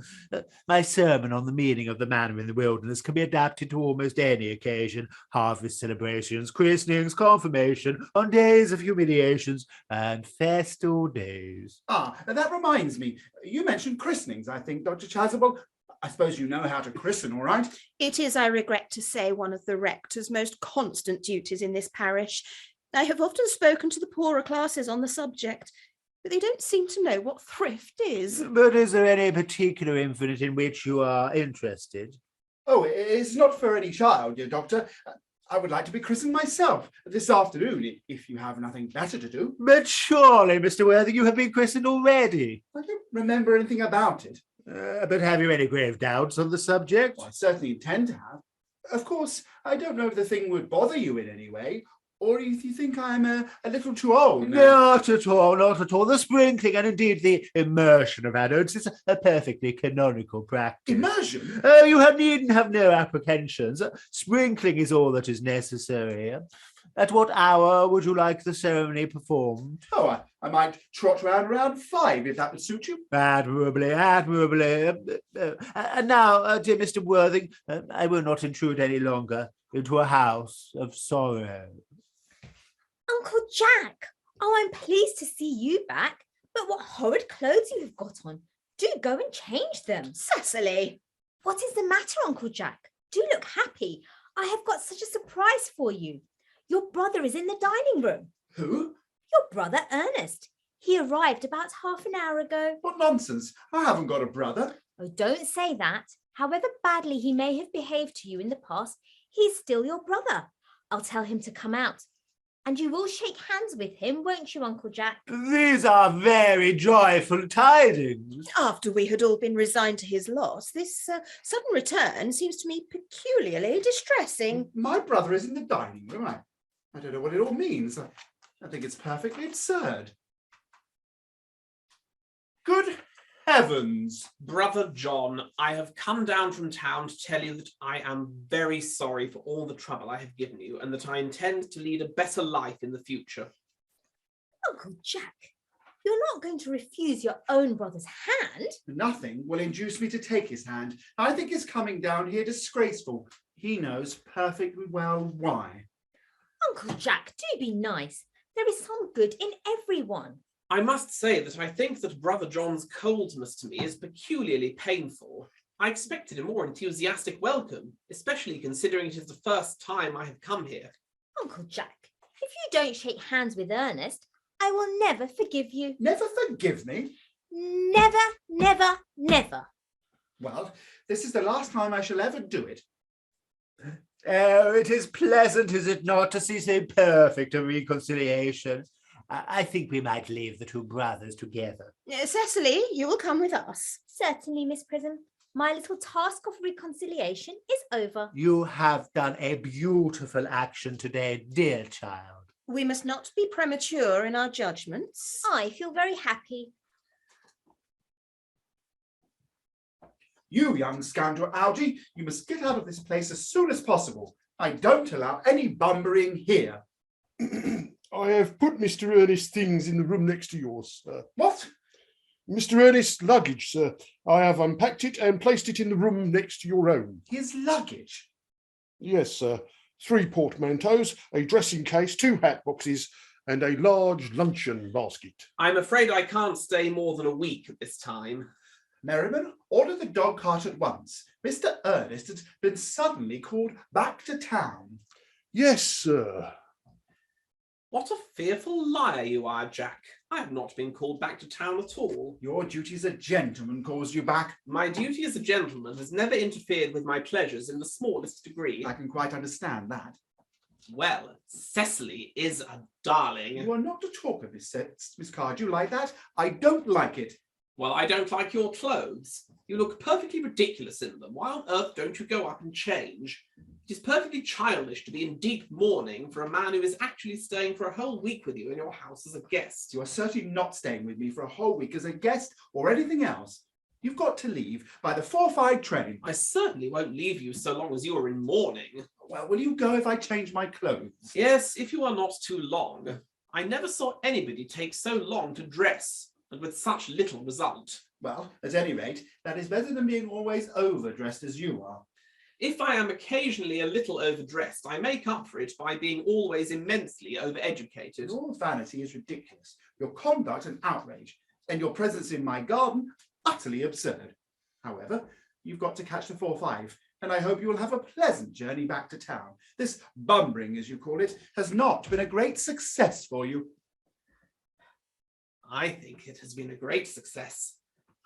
[SPEAKER 3] My sermon on the meaning of the manna in the wilderness can be adapted to almost any occasion: harvest celebrations, christenings, confirmation, on days of humiliations, and festal days.
[SPEAKER 5] Ah, that reminds me. You mentioned christenings, I think, Dr. Chasuble. I suppose you know how to christen, all right?
[SPEAKER 6] It is, I regret to say, one of the rector's most constant duties in this parish. I have often spoken to the poorer classes on the subject, but they don't seem to know what thrift is.
[SPEAKER 3] But is there any particular infant in which you are interested?
[SPEAKER 5] Oh, it's not for any child, dear doctor. I would like to be christened myself this afternoon, if you have nothing better to do.
[SPEAKER 3] But surely, Mr. Worthing, you have been christened already.
[SPEAKER 5] I don't remember anything about it.
[SPEAKER 3] But have you any grave doubts on the subject?
[SPEAKER 5] Well, I certainly intend to have. Of course, I don't know if the thing would bother you in any way, or if you think I'm a little too old.
[SPEAKER 3] Not at all, not at all. The sprinkling and indeed the immersion of adults is a perfectly canonical practice.
[SPEAKER 5] Immersion?
[SPEAKER 3] Oh, you needn't have no apprehensions. Sprinkling is all that is necessary. At what hour would you like the ceremony performed?
[SPEAKER 5] Oh, I might trot round around 5, if that would suit you.
[SPEAKER 3] Admirably, admirably. And now, dear Mr. Worthing, I will not intrude any longer into a house of sorrow.
[SPEAKER 8] Uncle Jack! Oh, I'm pleased to see you back. But what horrid clothes you have got on. Do go and change them.
[SPEAKER 6] Cecily!
[SPEAKER 8] What is the matter, Uncle Jack? Do look happy. I have got such a surprise for you. Your brother is in the dining room.
[SPEAKER 5] Who?
[SPEAKER 8] Your brother, Ernest. He arrived about half an hour ago.
[SPEAKER 5] What nonsense. I haven't got a brother.
[SPEAKER 8] Oh, don't say that. However badly he may have behaved to you in the past, he's still your brother. I'll tell him to come out. And you will shake hands with him, won't you, Uncle Jack?
[SPEAKER 3] These are very joyful tidings.
[SPEAKER 6] After we had all been resigned to his loss, this sudden return seems to me peculiarly distressing.
[SPEAKER 5] My brother is in the dining room. I don't know what it all means. I think it's perfectly absurd. Good heavens!
[SPEAKER 2] Brother John, I have come down from town to tell you that I am very sorry for all the trouble I have given you, and that I intend to lead a better life in the future.
[SPEAKER 8] Uncle Jack, you're not going to refuse your own brother's hand?
[SPEAKER 5] Nothing will induce me to take his hand. I think his coming down here disgraceful. He knows perfectly well why.
[SPEAKER 8] Uncle Jack, do be nice. There is some good in everyone.
[SPEAKER 2] I must say that I think that Brother John's coldness to me is peculiarly painful. I expected a more enthusiastic welcome, especially considering it is the first time I have come here.
[SPEAKER 8] Uncle Jack, if you don't shake hands with Ernest, I will never forgive you.
[SPEAKER 5] Never forgive me?
[SPEAKER 8] Never, never, never.
[SPEAKER 5] Well, this is the last time I shall ever do it.
[SPEAKER 3] Oh, it is pleasant, is it not, to see so perfect a reconciliation? I think we might leave the two brothers together.
[SPEAKER 6] Cecily, you will come with us.
[SPEAKER 8] Certainly, Miss Prism. My little task of reconciliation is over.
[SPEAKER 3] You have done a beautiful action today, dear child.
[SPEAKER 6] We must not be premature in our judgments.
[SPEAKER 8] I feel very happy.
[SPEAKER 5] You young scoundrel, Algy, you must get out of this place as soon as possible. I don't allow any bumbering here.
[SPEAKER 1] I have put Mr. Earnest's things in the room next to yours, sir.
[SPEAKER 5] What?
[SPEAKER 1] Mr. Earnest's luggage, sir. I have unpacked it and placed it in the room next to your own.
[SPEAKER 5] His luggage?
[SPEAKER 1] Yes, sir. 3 portmanteaus, a dressing case, 2 hat boxes, and a large luncheon basket.
[SPEAKER 2] I'm afraid I can't stay more than a week at this time.
[SPEAKER 5] Merriman, order the dog cart at once. Mr. Earnest has been suddenly called back to town.
[SPEAKER 1] Yes, sir.
[SPEAKER 2] What a fearful liar you are, Jack. I have not been called back to town at all.
[SPEAKER 5] Your duty as a gentleman calls you back.
[SPEAKER 2] My duty as a gentleman has never interfered with my pleasures in the smallest degree.
[SPEAKER 5] I can quite understand that.
[SPEAKER 2] Well, Cecily is a darling.
[SPEAKER 5] You are not to talk of this, Miss Cardew, like that. I don't like it.
[SPEAKER 2] Well, I don't like your clothes. You look perfectly ridiculous in them. Why on earth don't you go up and change? It is perfectly childish to be in deep mourning for a man who is actually staying for a whole week with you in your house as a guest.
[SPEAKER 5] You are certainly not staying with me for a whole week as a guest or anything else. You've got to leave by the 4:05 train.
[SPEAKER 2] I certainly won't leave you so long as you are in mourning.
[SPEAKER 5] Well, will you go if I change my clothes?
[SPEAKER 2] Yes, if you are not too long. I never saw anybody take so long to dress, and with such little result.
[SPEAKER 5] Well, at any rate, that is better than being always overdressed as you are.
[SPEAKER 2] If I am occasionally a little overdressed, I make up for it by being always immensely overeducated.
[SPEAKER 5] Your vanity is ridiculous, your conduct an outrage, and your presence in my garden utterly absurd. However, you've got to catch the 4:05, and I hope you will have a pleasant journey back to town. This bumbring, as you call it, has not been a great success for you.
[SPEAKER 2] I think it has been a great success.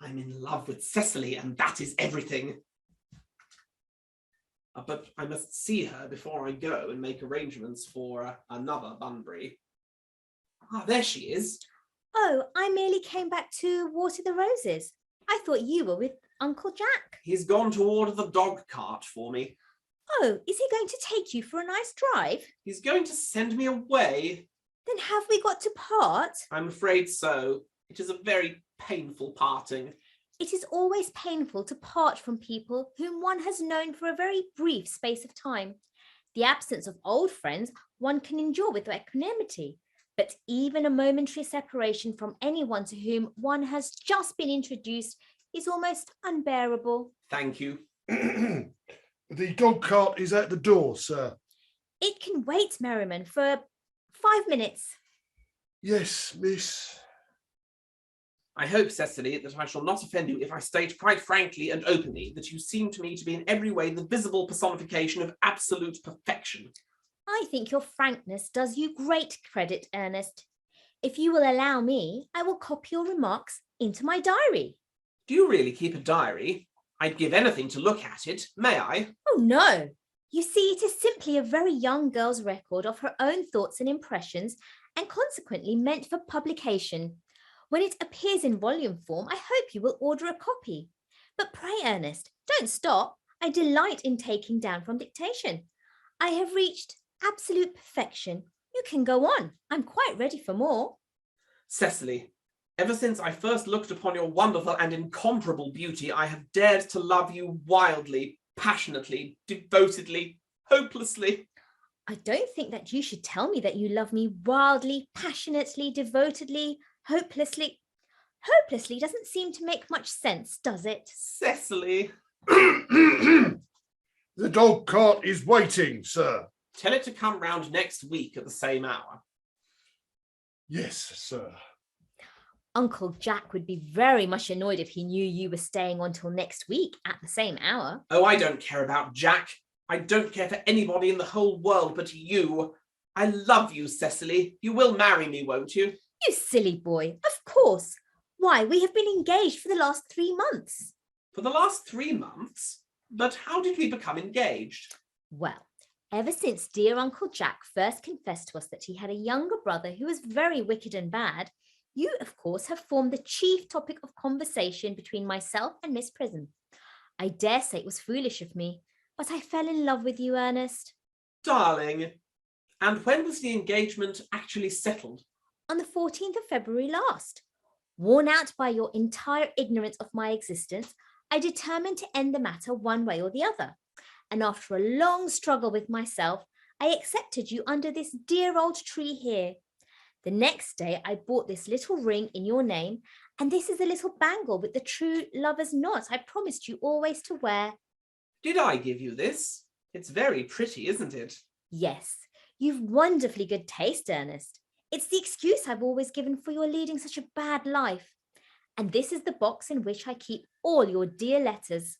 [SPEAKER 2] I'm in love with Cecily, and that is everything. But I must see her before I go and make arrangements for another Bunbury. Ah, there she is.
[SPEAKER 7] Oh, I merely came back to water the roses. I thought you were with Uncle Jack.
[SPEAKER 2] He's gone to order the dog cart for me.
[SPEAKER 7] Oh, is he going to take you for a nice drive?
[SPEAKER 2] He's going to send me away.
[SPEAKER 7] Then have we got to part?
[SPEAKER 2] I'm afraid so. It is a very painful parting.
[SPEAKER 7] It is always painful to part from people whom one has known for a very brief space of time. The absence of old friends one can endure with equanimity, but even a momentary separation from anyone to whom one has just been introduced is almost unbearable.
[SPEAKER 2] Thank you.
[SPEAKER 1] The dog cart is at the door, sir.
[SPEAKER 7] It can wait, Merriman, for 5 minutes.
[SPEAKER 1] Yes, miss.
[SPEAKER 2] I hope, Cecily, that I shall not offend you if I state quite frankly and openly that you seem to me to be in every way the visible personification of absolute perfection.
[SPEAKER 7] I think your frankness does you great credit, Ernest. If you will allow me, I will copy your remarks into my diary.
[SPEAKER 2] Do you really keep a diary? I'd give anything to look at it. May I?
[SPEAKER 7] Oh, no. You see, it is simply a very young girl's record of her own thoughts and impressions, and consequently meant for publication. When it appears in volume form, I hope you will order a copy. But pray, Ernest, don't stop. I delight in taking down from dictation. I have reached absolute perfection. You can go on. I'm quite ready for more.
[SPEAKER 2] Cecily, ever since I first looked upon your wonderful and incomparable beauty, I have dared to love you wildly, passionately, devotedly, hopelessly.
[SPEAKER 7] I don't think that you should tell me that you love me wildly, passionately, devotedly, hopelessly. Hopelessly doesn't seem to make much sense, does it?
[SPEAKER 2] Cecily.
[SPEAKER 1] The dog cart is waiting, sir.
[SPEAKER 2] Tell it to come round next week at the same hour.
[SPEAKER 1] Yes, sir.
[SPEAKER 7] Uncle Jack would be very much annoyed if he knew you were staying on till next week at the same hour.
[SPEAKER 2] Oh, I don't care about Jack. I don't care for anybody in the whole world but you. I love you, Cecily. You will marry me, won't you?
[SPEAKER 7] You silly boy. Of course. Why, we have been engaged for the last 3 months.
[SPEAKER 2] For the last 3 months? But how did we become engaged?
[SPEAKER 7] Well, ever since dear Uncle Jack first confessed to us that he had a younger brother who was very wicked and bad, you, of course, have formed the chief topic of conversation between myself and Miss Prism. I dare say it was foolish of me, but I fell in love with you, Ernest.
[SPEAKER 2] Darling. And when was the engagement actually settled?
[SPEAKER 7] On the 14th of February last. Worn out by your entire ignorance of my existence, I determined to end the matter one way or the other. And after a long struggle with myself, I accepted you under this dear old tree here. The next day, I bought this little ring in your name, and this is a little bangle with the true lover's knot I promised you always to wear.
[SPEAKER 2] Did I give you this? It's very pretty, isn't it?
[SPEAKER 7] Yes, you've wonderfully good taste, Ernest. It's the excuse I've always given for your leading such a bad life. And this is the box in which I keep all your dear letters.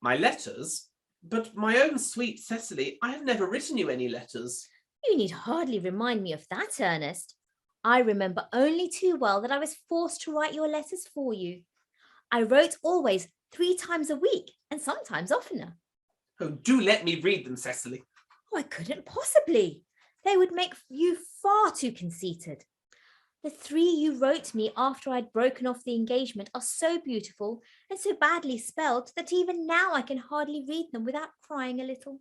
[SPEAKER 2] My letters? But my own sweet Cecily, I have never written you any letters.
[SPEAKER 8] You need hardly remind me of that, Ernest. I remember only too well that I was forced to write your letters for you. I wrote always 3 times a week, and sometimes oftener.
[SPEAKER 2] Oh, do let me read them, Cecily.
[SPEAKER 8] Oh, I couldn't possibly. They would make you far too conceited. The 3 you wrote me after I'd broken off the engagement are so beautiful and so badly spelled that even now I can hardly read them without crying a little.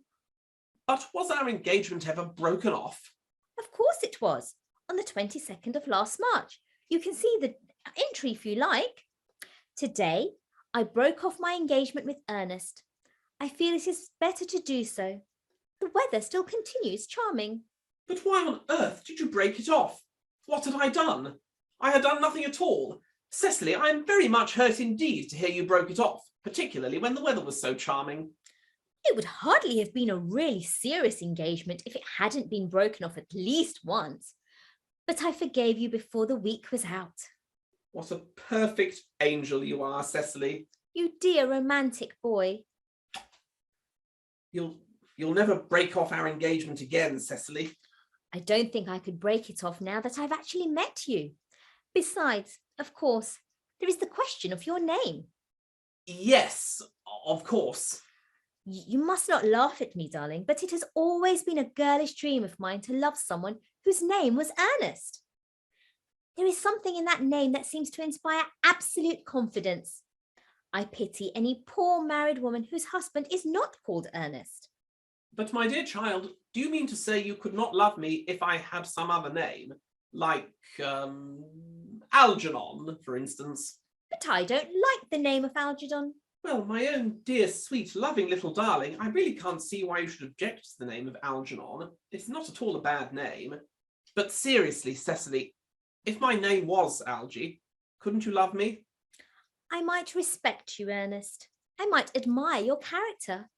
[SPEAKER 2] But was our engagement ever broken off?
[SPEAKER 8] Of course it was, on the 22nd of last March. You can see the entry if you like. Today, I broke off my engagement with Ernest. I feel it is better to do so. The weather still continues charming.
[SPEAKER 2] But why on earth did you break it off? What had I done? I had done nothing at all. Cecily, I am very much hurt indeed to hear you broke it off, particularly when the weather was so charming.
[SPEAKER 8] It would hardly have been a really serious engagement if it hadn't been broken off at least once. But I forgave you before the week was out.
[SPEAKER 2] What a perfect angel you are, Cecily.
[SPEAKER 8] You dear romantic boy.
[SPEAKER 2] You'll never break off our engagement again, Cecily.
[SPEAKER 8] I don't think I could break it off now that I've actually met you. Besides, of course, there is the question of your name.
[SPEAKER 2] Yes, of course.
[SPEAKER 8] You must not laugh at me, darling, but it has always been a girlish dream of mine to love someone whose name was Earnest. There is something in that name that seems to inspire absolute confidence. I pity any poor married woman whose husband is not called Earnest.
[SPEAKER 2] But my dear child, do you mean to say you could not love me if I had some other name? Like, Algernon, for instance?
[SPEAKER 8] But I don't like the name of Algernon.
[SPEAKER 2] Well, my own dear, sweet, loving little darling, I really can't see why you should object to the name of Algernon. It's not at all a bad name. But seriously, Cecily, if my name was Algy, couldn't you love me?
[SPEAKER 8] I might respect you, Ernest. I might admire your character.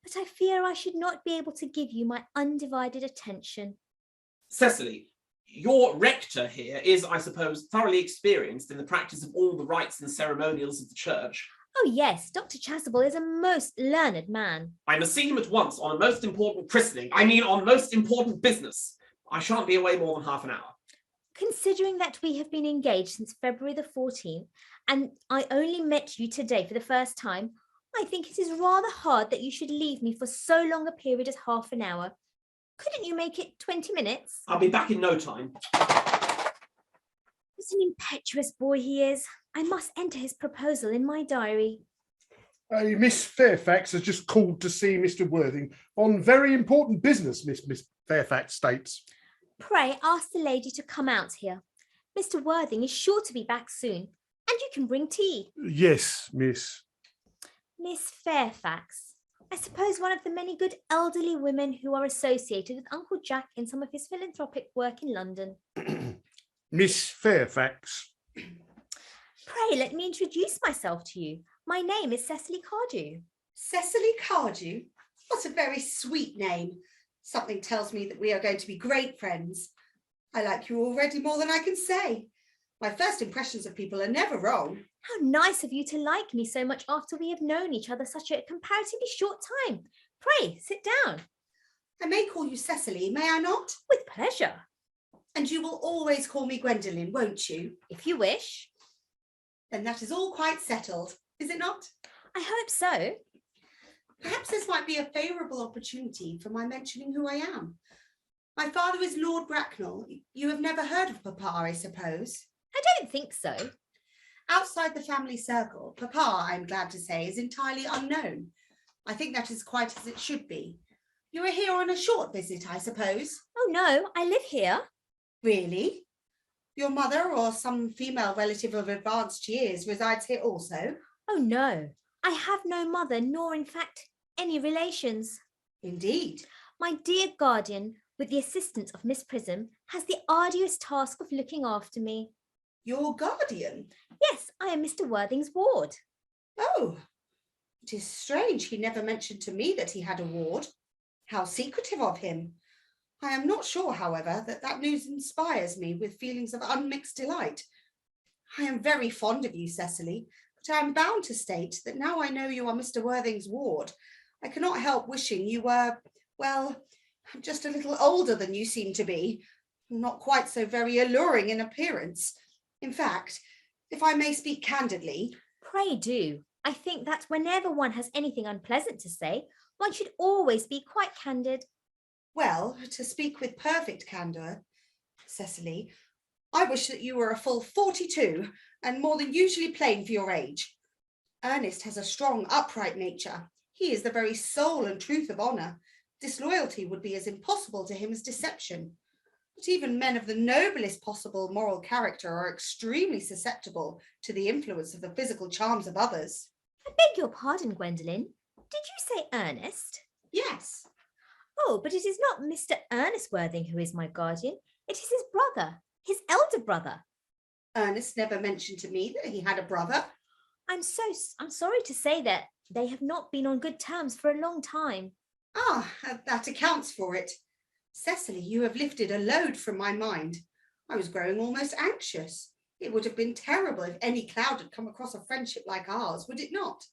[SPEAKER 8] But I fear I should not be able to give you my undivided attention.
[SPEAKER 2] Cecily, your rector here is, I suppose, thoroughly experienced in the practice of all the rites and ceremonials of the church.
[SPEAKER 8] Oh yes, Dr. Chasuble is a most learned man.
[SPEAKER 2] I must see him at once on a most important christening. I mean, on most important business. I shan't be away more than half an hour.
[SPEAKER 8] Considering that we have been engaged since February the 14th, and I only met you today for the first time, I think it is rather hard that you should leave me for so long a period as half an hour. Couldn't you make it 20 minutes?
[SPEAKER 2] I'll be back in no time.
[SPEAKER 8] What an impetuous boy he is. I must enter his proposal in my diary.
[SPEAKER 1] Miss Fairfax has just called to see Mr. Worthing on very important business, Miss Fairfax states.
[SPEAKER 8] Pray ask the lady to come out here. Mr. Worthing is sure to be back soon, and you can bring tea.
[SPEAKER 1] Yes, miss.
[SPEAKER 8] Miss Fairfax, I suppose one of the many good elderly women who are associated with Uncle Jack in some of his philanthropic work in London.
[SPEAKER 1] Miss Fairfax.
[SPEAKER 8] Pray let me introduce myself to you. My name is Cecily Cardew.
[SPEAKER 6] Cecily Cardew? What a very sweet name. Something tells me that we are going to be great friends. I like you already more than I can say. My first impressions of people are never wrong.
[SPEAKER 8] How nice of you to like me so much after we have known each other such a comparatively short time. Pray, sit down.
[SPEAKER 6] I may call you Cecily, may I not?
[SPEAKER 8] With pleasure.
[SPEAKER 6] And you will always call me Gwendolen, won't you?
[SPEAKER 8] If you wish.
[SPEAKER 6] Then that is all quite settled, is it not?
[SPEAKER 8] I hope so.
[SPEAKER 6] Perhaps this might be a favourable opportunity for my mentioning who I am. My father is Lord Bracknell. You have never heard of Papa, I suppose?
[SPEAKER 8] I don't think so.
[SPEAKER 6] Outside the family circle, Papa, I'm glad to say, is entirely unknown. I think that is quite as it should be. You are here on a short visit, I suppose?
[SPEAKER 8] Oh no, I live here.
[SPEAKER 6] Really? Your mother or some female relative of advanced years resides here also?
[SPEAKER 8] Oh no, I have no mother, nor in fact any relations.
[SPEAKER 6] Indeed.
[SPEAKER 8] My dear guardian, with the assistance of Miss Prism, has the arduous task of looking after me.
[SPEAKER 6] Your guardian?
[SPEAKER 8] Yes, I am Mr. Worthing's ward.
[SPEAKER 6] Oh, it is strange he never mentioned to me that he had a ward. How secretive of him. I am not sure, however, that news inspires me with feelings of unmixed delight. I am very fond of you, Cecily, but I am bound to state that now I know you are Mr. Worthing's ward, I cannot help wishing you were, well, I'm just a little older than you seem to be. Not quite so very alluring in appearance. In fact, if I may speak candidly,
[SPEAKER 8] Pray do. I think that whenever one has anything unpleasant to say, one should always be quite candid.
[SPEAKER 6] well, to speak with perfect candour, Cecily, I wish that you were a full 42 and more than usually plain for your age. Ernest has a strong, upright nature. He is the very soul and truth of honour. Disloyalty would be as impossible to him as deception. But even men of the noblest possible moral character are extremely susceptible to the influence of the physical charms of others.
[SPEAKER 8] I beg your pardon, Gwendolen. Did you say Ernest?
[SPEAKER 6] Yes,
[SPEAKER 8] Oh, but it is not Mr. Ernest Worthing who is my guardian. It is his brother, his elder brother.
[SPEAKER 6] Ernest never mentioned to me that he had a brother.
[SPEAKER 8] I'm sorry to say that they have not been on good terms for a long time.
[SPEAKER 6] Ah, that accounts for it. Cecily, you have lifted a load from my mind. I was growing almost anxious. It would have been terrible if any cloud had come across a friendship like ours, would it not?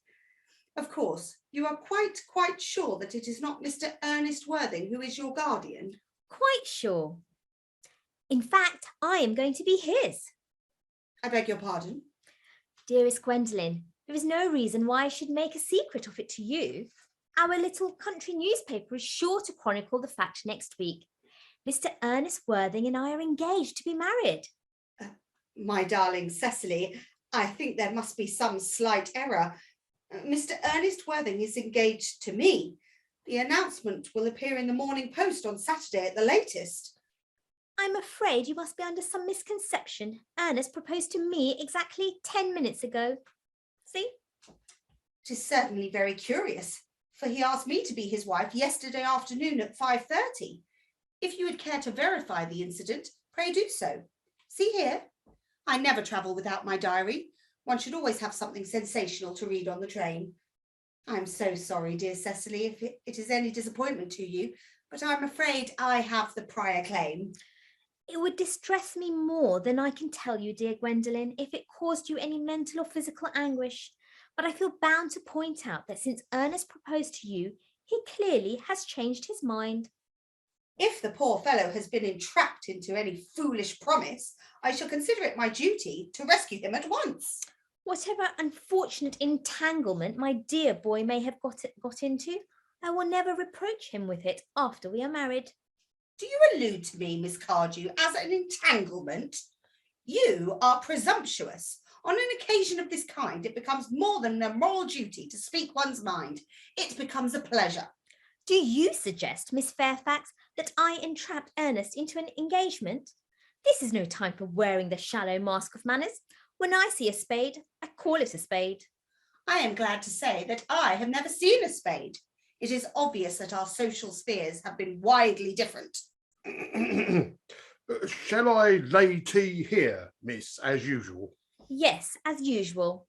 [SPEAKER 6] Of course, you are quite sure that it is not Mr. Ernest Worthing who is your guardian?
[SPEAKER 8] Quite sure. In fact, I am going to be his.
[SPEAKER 6] I beg your pardon?
[SPEAKER 8] Dearest Gwendolen, there is no reason why I should make a secret of it to you. Our little country newspaper is sure to chronicle the fact next week. Mr. Ernest Worthing and I are engaged to be married.
[SPEAKER 6] My darling Cecily, I think there must be some slight error. Mr. Ernest Worthing is engaged to me. The announcement will appear in the Morning Post on Saturday at the latest.
[SPEAKER 8] I'm afraid you must be under some misconception. Ernest proposed to me exactly 10 minutes ago. See?
[SPEAKER 6] It is certainly very curious, for he asked me to be his wife yesterday afternoon at 5:30. If you would care to verify the incident, pray do so. See here, I never travel without my diary. One should always have something sensational to read on the train. I'm so sorry, dear Cecily, if it is any disappointment to you, but I'm afraid I have the prior claim.
[SPEAKER 8] It would distress me more than I can tell you, dear Gwendolen, if it caused you any mental or physical anguish. But I feel bound to point out that since Ernest proposed to you, he clearly has changed his mind.
[SPEAKER 6] If the poor fellow has been entrapped into any foolish promise, I shall consider it my duty to rescue him at once.
[SPEAKER 8] Whatever unfortunate entanglement my dear boy may have got into, I will never reproach him with it after we are married.
[SPEAKER 6] Do you allude to me, Miss Cardew, as an entanglement? You are presumptuous. On an occasion of this kind, it becomes more than a moral duty to speak one's mind. It becomes a pleasure.
[SPEAKER 8] Do you suggest, Miss Fairfax, that I entrapped Ernest into an engagement? This is no time for wearing the shallow mask of manners. When I see a spade, I call it a spade.
[SPEAKER 6] I am glad to say that I have never seen a spade. It is obvious that our social spheres have been widely different.
[SPEAKER 1] Shall I lay tea here, miss, as usual?
[SPEAKER 8] Yes, as usual.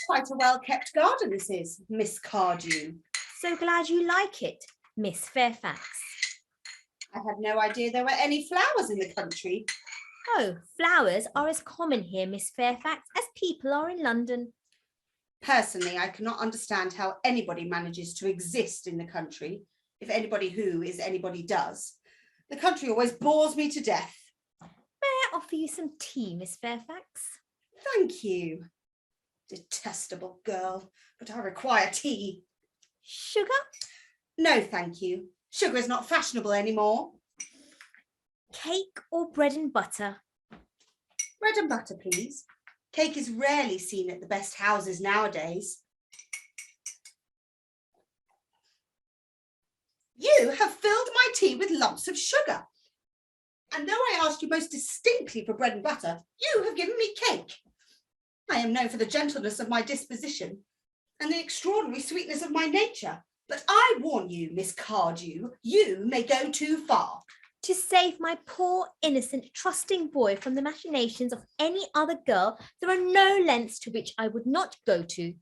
[SPEAKER 6] Quite a well-kept garden this is, Miss Cardew.
[SPEAKER 8] So glad you like it, Miss Fairfax.
[SPEAKER 6] I had no idea there were any flowers in the country.
[SPEAKER 8] Oh, flowers are as common here, Miss Fairfax, as people are in London.
[SPEAKER 6] Personally, I cannot understand how anybody manages to exist in the country, if anybody who is anybody does. The country always bores me to death.
[SPEAKER 8] May I offer you some tea, Miss Fairfax?
[SPEAKER 6] Thank you. Detestable girl, but I require tea.
[SPEAKER 8] Sugar?
[SPEAKER 6] No, thank you. Sugar is not fashionable anymore.
[SPEAKER 8] Cake or bread and butter?
[SPEAKER 6] Bread and butter, please. Cake is rarely seen at the best houses nowadays. You have filled my tea with lumps of sugar. And though I asked you most distinctly for bread and butter, you have given me cake. I am known for the gentleness of my disposition and the extraordinary sweetness of my nature. But I warn you, Miss Cardew, you may go too far.
[SPEAKER 8] To save my poor, innocent, trusting boy from the machinations of any other girl, there are no lengths to which I would not go to.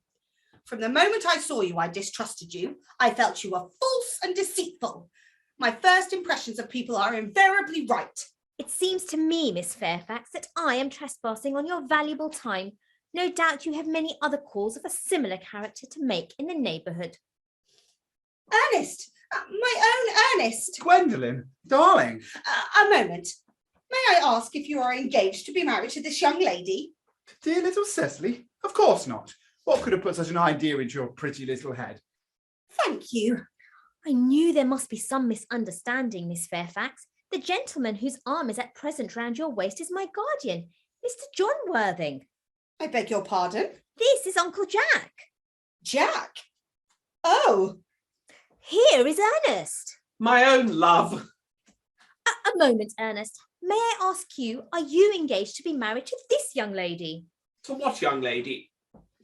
[SPEAKER 6] From the moment I saw you, I distrusted you. I felt you were false and deceitful. My first impressions of people are invariably right.
[SPEAKER 8] It seems to me, Miss Fairfax, that I am trespassing on your valuable time. No doubt you have many other calls of a similar character to make in the neighbourhood.
[SPEAKER 6] Ernest, my own Ernest.
[SPEAKER 5] Gwendolyn, darling.
[SPEAKER 6] A moment. May I ask if you are engaged to be married to this young lady?
[SPEAKER 5] Dear little Cecily, of course not. What could have put such an idea into your pretty little head?
[SPEAKER 6] Thank you.
[SPEAKER 8] I knew there must be some misunderstanding, Miss Fairfax. The gentleman whose arm is at present round your waist is my guardian, Mr. John Worthing.
[SPEAKER 6] I beg your pardon?
[SPEAKER 8] This is Uncle Jack.
[SPEAKER 6] Jack? Oh,
[SPEAKER 8] Here is Ernest.
[SPEAKER 2] My own love.
[SPEAKER 8] A moment, Ernest. May I ask you, are you engaged to be married to this young lady?
[SPEAKER 2] To what young lady?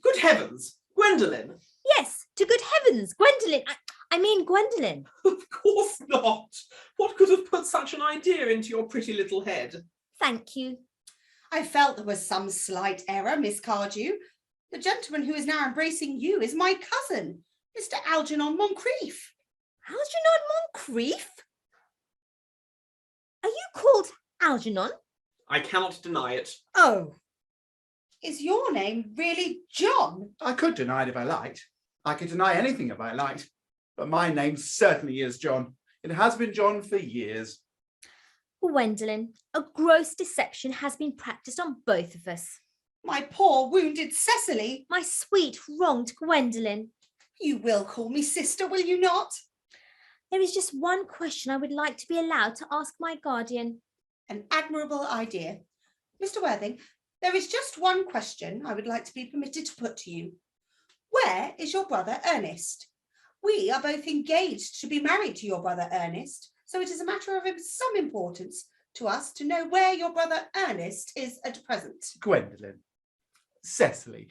[SPEAKER 2] Good heavens, Gwendolen.
[SPEAKER 8] Yes, to good heavens, Gwendolen. I mean Gwendolen.
[SPEAKER 2] Of course not. What could have put such an idea into your pretty little head?
[SPEAKER 8] Thank you.
[SPEAKER 6] I felt there was some slight error, Miss Cardew. The gentleman who is now embracing you is my cousin, Mr. Algernon Moncrief.
[SPEAKER 8] Algernon Moncrief? Are you called Algernon?
[SPEAKER 2] I cannot deny it.
[SPEAKER 6] Oh, is your name really John?
[SPEAKER 5] I could deny it if I liked. I could deny anything if I liked. But my name certainly is John. It has been John for years.
[SPEAKER 8] Gwendolen, a gross deception has been practiced on both of us.
[SPEAKER 6] My poor wounded Cecily.
[SPEAKER 8] My sweet, wronged Gwendolen.
[SPEAKER 6] You will call me sister, will you not?
[SPEAKER 8] There is just one question I would like to be allowed to ask my guardian.
[SPEAKER 6] An admirable idea. Mr. Worthing, there is just one question I would like to be permitted to put to you. Where is your brother Ernest? We are both engaged to be married to your brother Ernest, so it is a matter of some importance to us to know where your brother Ernest is at present.
[SPEAKER 5] Gwendolen, Cecily,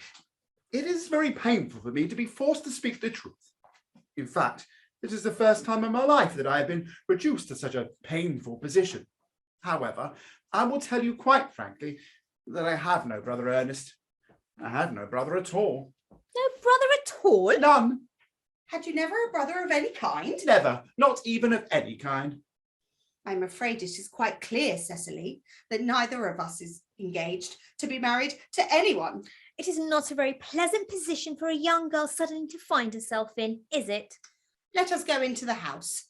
[SPEAKER 5] it is very painful for me to be forced to speak the truth. In fact, this is the first time in my life that I have been reduced to such a painful position. However, I will tell you quite frankly that I have no brother Ernest. I have no brother at all.
[SPEAKER 8] No brother at all?
[SPEAKER 5] None.
[SPEAKER 6] Had you never a brother of any kind?
[SPEAKER 5] Never. Not even of any kind.
[SPEAKER 6] I'm afraid it is quite clear, Cecily, that neither of us is engaged to be married to anyone.
[SPEAKER 8] It is not a very pleasant position for a young girl suddenly to find herself in, is it?
[SPEAKER 6] Let us go into the house.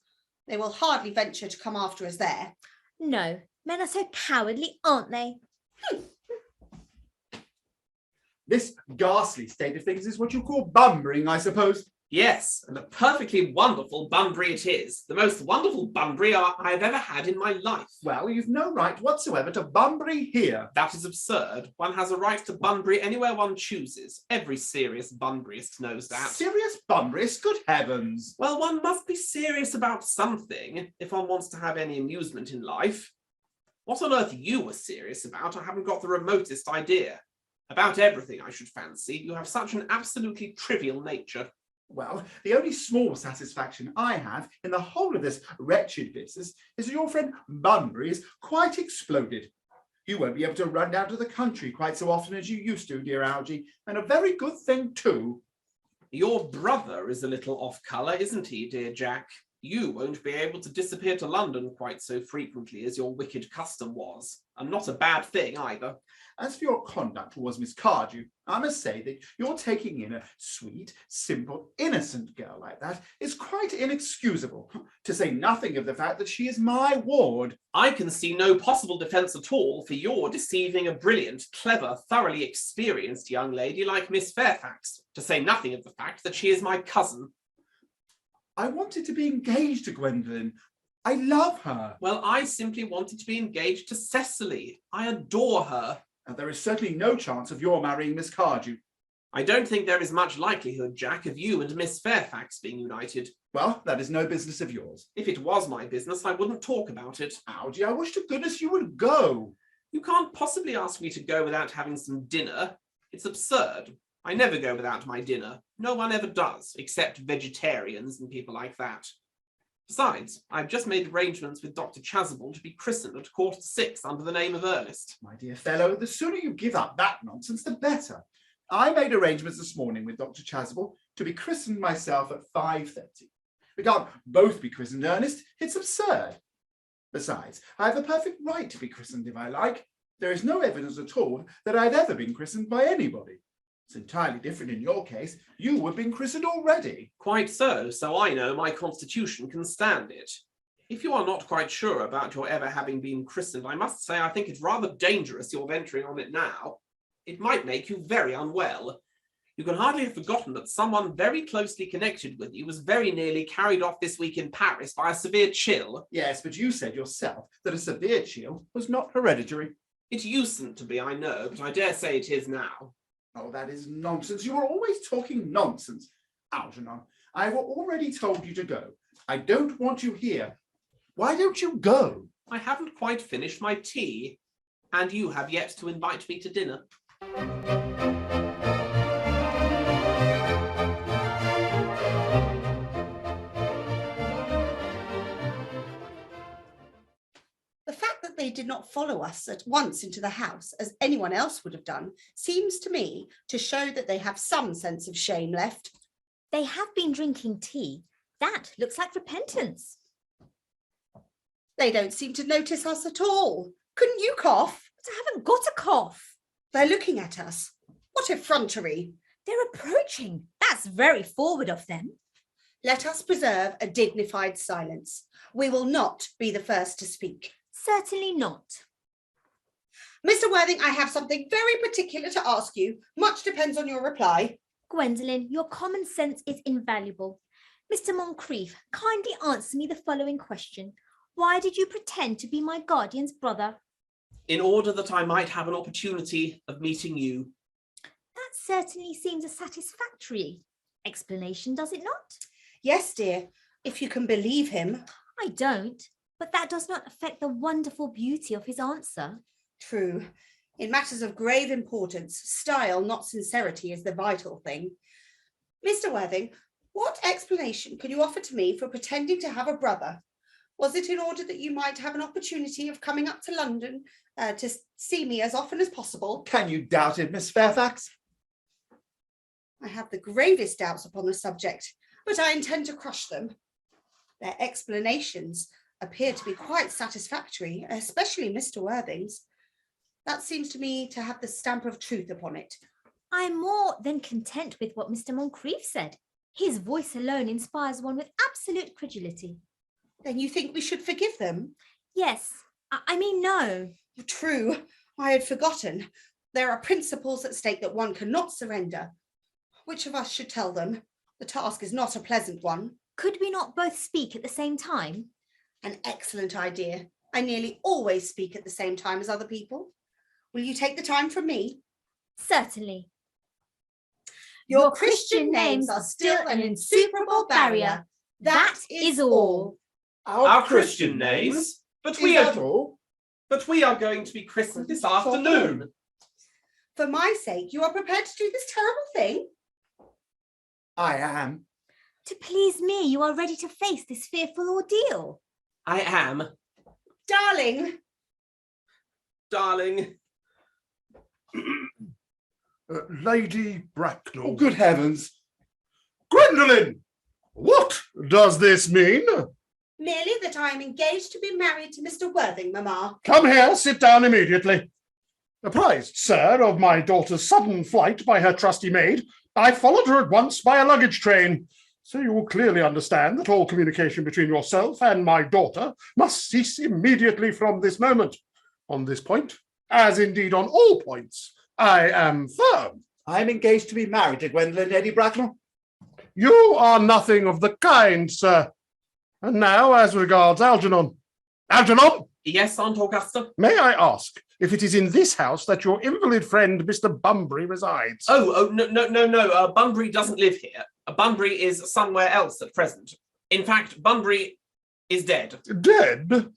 [SPEAKER 6] They will hardly venture to come after us there.
[SPEAKER 8] No, men are so cowardly, aren't they?
[SPEAKER 5] This ghastly state of things is what you call bumbering, I suppose.
[SPEAKER 2] Yes, and a perfectly wonderful Bunbury it is. The most wonderful Bunbury I have ever had in my life.
[SPEAKER 5] Well, you've no right whatsoever to Bunbury here.
[SPEAKER 2] That is absurd. One has a right to Bunbury anywhere one chooses. Every serious Bunburyist knows that.
[SPEAKER 5] Serious Bunburyist? Good heavens.
[SPEAKER 2] Well, one must be serious about something if one wants to have any amusement in life. What on earth you were serious about, I haven't got the remotest idea. About everything, I should fancy. You have such an absolutely trivial nature.
[SPEAKER 5] Well, the only small satisfaction I have in the whole of this wretched business is that your friend Bunbury is quite exploded. You won't be able to run down to the country quite so often as you used to, dear Algy, and a very good thing too.
[SPEAKER 2] Your brother is a little off colour, isn't he, dear Jack? You won't be able to disappear to London quite so frequently as your wicked custom was, and not a bad thing either.
[SPEAKER 5] As for your conduct towards Miss Cardew, I must say that your taking in a sweet, simple, innocent girl like that is quite inexcusable, to say nothing of the fact that she is my ward.
[SPEAKER 2] I can see no possible defence at all for your deceiving a brilliant, clever, thoroughly experienced young lady like Miss Fairfax, to say nothing of the fact that she is my cousin.
[SPEAKER 5] I wanted to be engaged to Gwendolen. I love her.
[SPEAKER 2] Well, I simply wanted to be engaged to Cecily. I adore her.
[SPEAKER 5] And there is certainly no chance of your marrying Miss Cardew.
[SPEAKER 2] I don't think there is much likelihood, Jack, of you and Miss Fairfax being united.
[SPEAKER 5] Well, that is no business of yours.
[SPEAKER 2] If it was my business, I wouldn't talk about it.
[SPEAKER 5] Algy, I wish to goodness you would go.
[SPEAKER 2] You can't possibly ask me to go without having some dinner. It's absurd. I never go without my dinner. No one ever does, except vegetarians and people like that. Besides, I've just made arrangements with Dr. Chasuble to be christened at 6:15 under the name of Earnest.
[SPEAKER 5] My dear fellow, the sooner you give up that nonsense, the better. I made arrangements this morning with Dr. Chasuble to be christened myself at 5:30. We can't both be christened, Ernest. It's absurd. Besides, I have a perfect right to be christened if I like. There is no evidence at all that I've ever been christened by anybody. It's entirely different in your case. You were being christened already.
[SPEAKER 2] Quite so, so I know my constitution can stand it. If you are not quite sure about your ever having been christened, I must say I think it's rather dangerous you're venturing on it now. It might make you very unwell. You can hardly have forgotten that someone very closely connected with you was very nearly carried off this week in Paris by a severe chill.
[SPEAKER 5] Yes, but you said yourself that a severe chill was not hereditary.
[SPEAKER 2] It usedn't to be, I know, but I dare say it is now.
[SPEAKER 5] Oh, that is nonsense. You are always talking nonsense. Algernon, I have already told you to go. I don't want you here. Why don't you go?
[SPEAKER 2] I haven't quite finished my tea, and you have yet to invite me to dinner.
[SPEAKER 6] The fact that they did not follow us at once into the house, as anyone else would have done, seems to me to show that they have some sense of shame left.
[SPEAKER 8] They have been drinking tea. That looks like repentance.
[SPEAKER 6] They don't seem to notice us at all. Couldn't you cough?
[SPEAKER 8] But I haven't got a cough.
[SPEAKER 6] They're looking at us. What effrontery.
[SPEAKER 8] They're approaching. That's very forward of them.
[SPEAKER 6] Let us preserve a dignified silence. We will not be the first to speak.
[SPEAKER 8] Certainly not.
[SPEAKER 6] Mr. Worthing, I have something very particular to ask you. Much depends on your reply.
[SPEAKER 8] Gwendolen, your common sense is invaluable. Mr. Moncrief, kindly answer me the following question. Why did you pretend to be my guardian's brother?
[SPEAKER 2] In order that I might have an opportunity of meeting you.
[SPEAKER 8] That certainly seems a satisfactory explanation, does it not?
[SPEAKER 6] Yes, dear, if you can believe him.
[SPEAKER 8] I don't, but that does not affect the wonderful beauty of his answer.
[SPEAKER 6] True. In matters of grave importance, style, not sincerity, is the vital thing. Mr. Worthing, what explanation can you offer to me for pretending to have a brother? Was it in order that you might have an opportunity of coming up to London to see me as often as possible?
[SPEAKER 5] Can you doubt it, Miss Fairfax?
[SPEAKER 6] I have the gravest doubts upon the subject, but I intend to crush them. Their explanations appear to be quite satisfactory, especially Mr. Worthing's. That seems to me to have the stamp of truth upon it.
[SPEAKER 8] I am more than content with what Mr. Moncrief said. His voice alone inspires one with absolute credulity.
[SPEAKER 6] Then you think we should forgive them?
[SPEAKER 8] Yes, I mean no.
[SPEAKER 6] True, I had forgotten. There are principles at stake that one cannot surrender. Which of us should tell them? The task is not a pleasant one.
[SPEAKER 8] Could we not both speak at the same time?
[SPEAKER 6] An excellent idea. I nearly always speak at the same time as other people. Will you take the time from me?
[SPEAKER 8] Certainly.
[SPEAKER 6] Your Christian names are still an insuperable barrier. That is all.
[SPEAKER 2] Our Christian names? But we
[SPEAKER 5] Is that
[SPEAKER 2] are
[SPEAKER 5] all?
[SPEAKER 2] going to be christened this afternoon.
[SPEAKER 6] For my sake, you are prepared to do this terrible thing?
[SPEAKER 5] I am.
[SPEAKER 8] To please me, you are ready to face this fearful ordeal.
[SPEAKER 2] I am,
[SPEAKER 6] Darling,
[SPEAKER 2] darling.
[SPEAKER 1] Lady Bracknell.
[SPEAKER 5] Oh, good heavens.
[SPEAKER 1] Gwendolen! What does this mean?
[SPEAKER 6] merely that I am engaged to be married to Mr. Worthing, Mamma.
[SPEAKER 1] Come here, sit down immediately. Apprised, sir, of my daughter's sudden flight by her trusty maid, I followed her at once by a luggage train. So you will clearly understand that all communication between yourself and my daughter must cease immediately from this moment. On this point, as indeed on all points, I am firm.
[SPEAKER 5] I am engaged to be married to Gwendolen, Lady Bracknell.
[SPEAKER 1] You are nothing of the kind, sir. And now, as regards Algernon. Algernon,
[SPEAKER 2] Yes, Aunt Augusta?
[SPEAKER 1] may I ask if it is in this house that your invalid friend, Mr. Bunbury, resides?
[SPEAKER 2] No. Bunbury doesn't live here. Bunbury is somewhere else at present. In fact, Bunbury is dead.
[SPEAKER 1] Dead?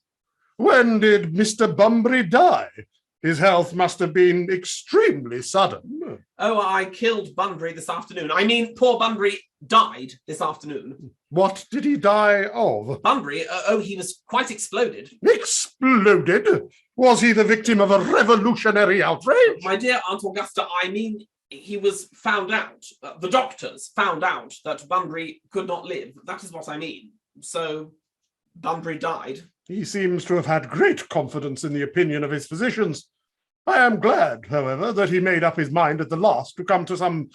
[SPEAKER 1] When did Mr. Bunbury die? His health must have been extremely sudden.
[SPEAKER 2] Oh, I killed Bunbury this afternoon. I mean, poor Bunbury died this afternoon.
[SPEAKER 1] What did he die of?
[SPEAKER 2] Bunbury? He was quite exploded.
[SPEAKER 1] Exploded? Was he the victim of a revolutionary outrage?
[SPEAKER 2] My dear Aunt Augusta, I mean, he was found out. The doctors found out that Bunbury could not live. That is what I mean. So, Bunbury died.
[SPEAKER 1] He seems to have had great confidence in the opinion of his physicians. I am glad, however, that he made up his mind at the last to come to some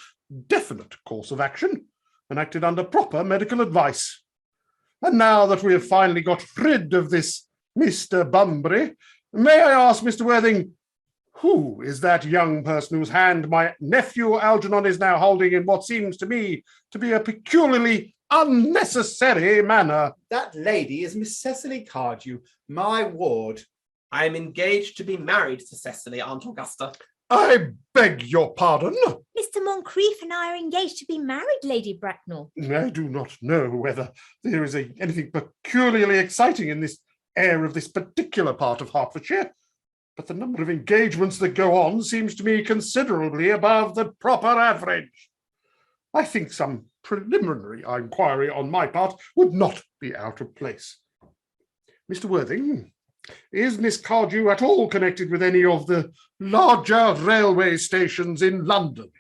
[SPEAKER 1] definite course of action and acted under proper medical advice. And now that we have finally got rid of this Mr. Bunbury, may I ask, Mr. Worthing, who is that young person whose hand my nephew Algernon is now holding in what seems to me to be a peculiarly unnecessary manner?
[SPEAKER 5] That lady is Miss Cecily Cardew, my ward.
[SPEAKER 2] I am engaged to be married to Cecily, Aunt Augusta.
[SPEAKER 1] I beg your pardon.
[SPEAKER 8] Mr. Moncrief and I are engaged to be married, Lady Bracknell.
[SPEAKER 1] I do not know whether there is anything peculiarly exciting in this air of this particular part of Hertfordshire, but the number of engagements that go on seems to me considerably above the proper average. I think some preliminary inquiry on my part would not be out of place. Mr. Worthing, is Miss Cardew at all connected with any of the larger railway stations in London?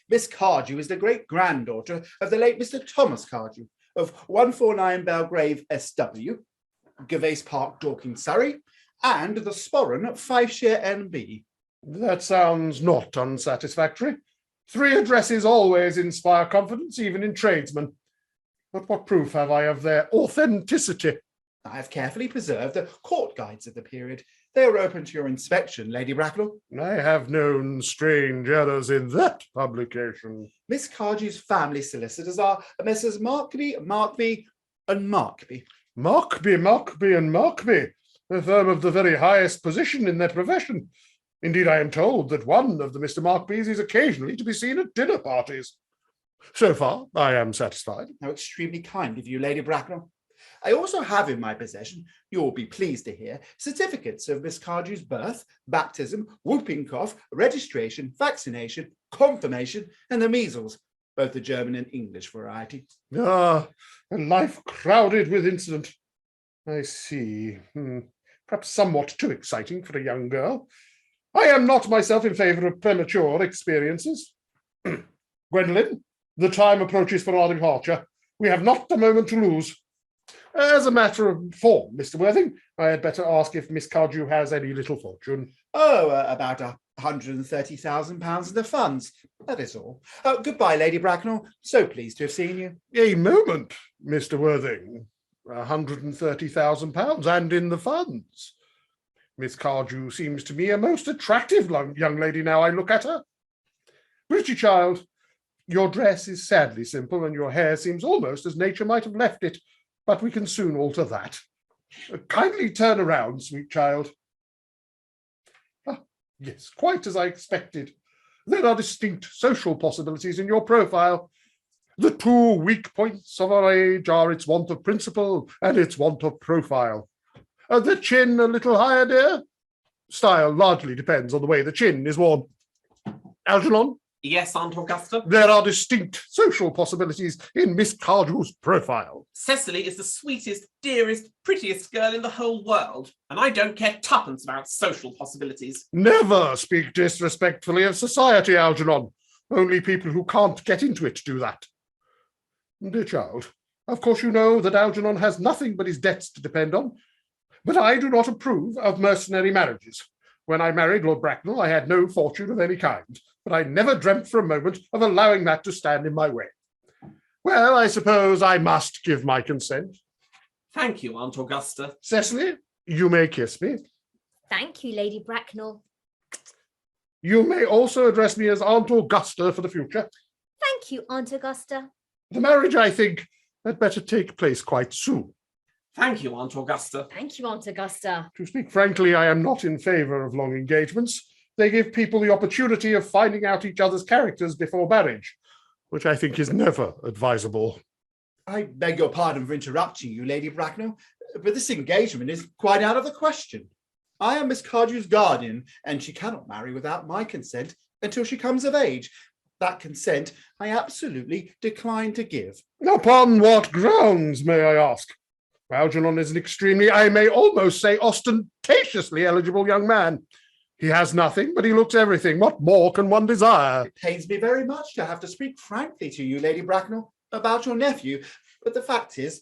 [SPEAKER 5] Miss Cardew is the great-granddaughter of the late Mr. Thomas Cardew of 149 Belgrave SW, Gervase Park, Dorking, Surrey, and the Sporran at Fifeshire NB.
[SPEAKER 1] That sounds not unsatisfactory. 3 addresses always inspire confidence, even in tradesmen. But what proof have I of their authenticity?
[SPEAKER 5] I have carefully preserved the court guides of the period. They are open to your inspection, Lady Bracknell.
[SPEAKER 1] I have known strange errors in that publication.
[SPEAKER 5] Miss Cardew's family solicitors are Messrs. Markby, Markby, and Markby.
[SPEAKER 1] Markby, and Markby, a firm of the very highest position in their profession. Indeed, I am told that one of the Mr. Markbys is occasionally to be seen at dinner parties. So far, I am satisfied.
[SPEAKER 5] How extremely kind of you, Lady Bracknell. I also have in my possession, you will be pleased to hear, certificates of Miss Cardew's birth, baptism, whooping cough, registration, vaccination, confirmation, and the measles, both the German and English variety.
[SPEAKER 1] Ah, a life crowded with incident. I see. Perhaps somewhat too exciting for a young girl. I am not myself in favour of premature experiences. Gwendolen, the time approaches for our departure. We have not a moment to lose. As a matter of form, Mr. Worthing, I had better ask if Miss Cardew has any little fortune.
[SPEAKER 5] Oh, about £130,000 in the funds. That is all. Goodbye, Lady Bracknell. So pleased to have seen you.
[SPEAKER 1] A moment, Mr. Worthing. £130,000 and in the funds. Miss Cardew seems to me a most attractive young lady now I look at her. Pretty child, your dress is sadly simple and your hair seems almost as nature might have left it, but we can soon alter that. Kindly turn around, sweet child. Ah, yes, quite as I expected. There are distinct social possibilities in your profile. The 2 weak points of our age are its want of principle and its want of profile. The chin a little higher, dear? Style largely depends on the way the chin is worn. Algernon?
[SPEAKER 2] Yes, Aunt Augusta?
[SPEAKER 1] There are distinct social possibilities in Miss Cardew's profile.
[SPEAKER 2] Cecily is the sweetest, dearest, prettiest girl in the whole world, and I don't care tuppence about social possibilities.
[SPEAKER 1] Never speak disrespectfully of society, Algernon. Only people who can't get into it do that. Dear child, of course you know that Algernon has nothing but his debts to depend on, but I do not approve of mercenary marriages. When I married Lord Bracknell, I had no fortune of any kind, but I never dreamt for a moment of allowing that to stand in my way. Well, I suppose I must give my consent.
[SPEAKER 2] Thank you, Aunt Augusta.
[SPEAKER 1] Cecily, you may kiss me.
[SPEAKER 8] Thank you, Lady Bracknell.
[SPEAKER 1] You may also address me as Aunt Augusta for the future.
[SPEAKER 8] Thank you, Aunt Augusta.
[SPEAKER 1] The marriage, I think, had better take place quite soon.
[SPEAKER 2] Thank you, Aunt Augusta.
[SPEAKER 8] Thank you, Aunt Augusta.
[SPEAKER 1] To speak frankly, I am not in favour of long engagements. They give people the opportunity of finding out each other's characters before marriage, which I think is never advisable.
[SPEAKER 5] I beg your pardon for interrupting you, Lady Bracknell, but this engagement is quite out of the question. I am Miss Cardew's guardian, and she cannot marry without my consent until she comes of age. That consent I absolutely decline to give.
[SPEAKER 1] Upon what grounds, may I ask? Algernon is an extremely, I may almost say, ostentatiously eligible young man. He has nothing, but he looks everything. What more can one desire?
[SPEAKER 5] It pains me very much to have to speak frankly to you, Lady Bracknell, about your nephew, but the fact is,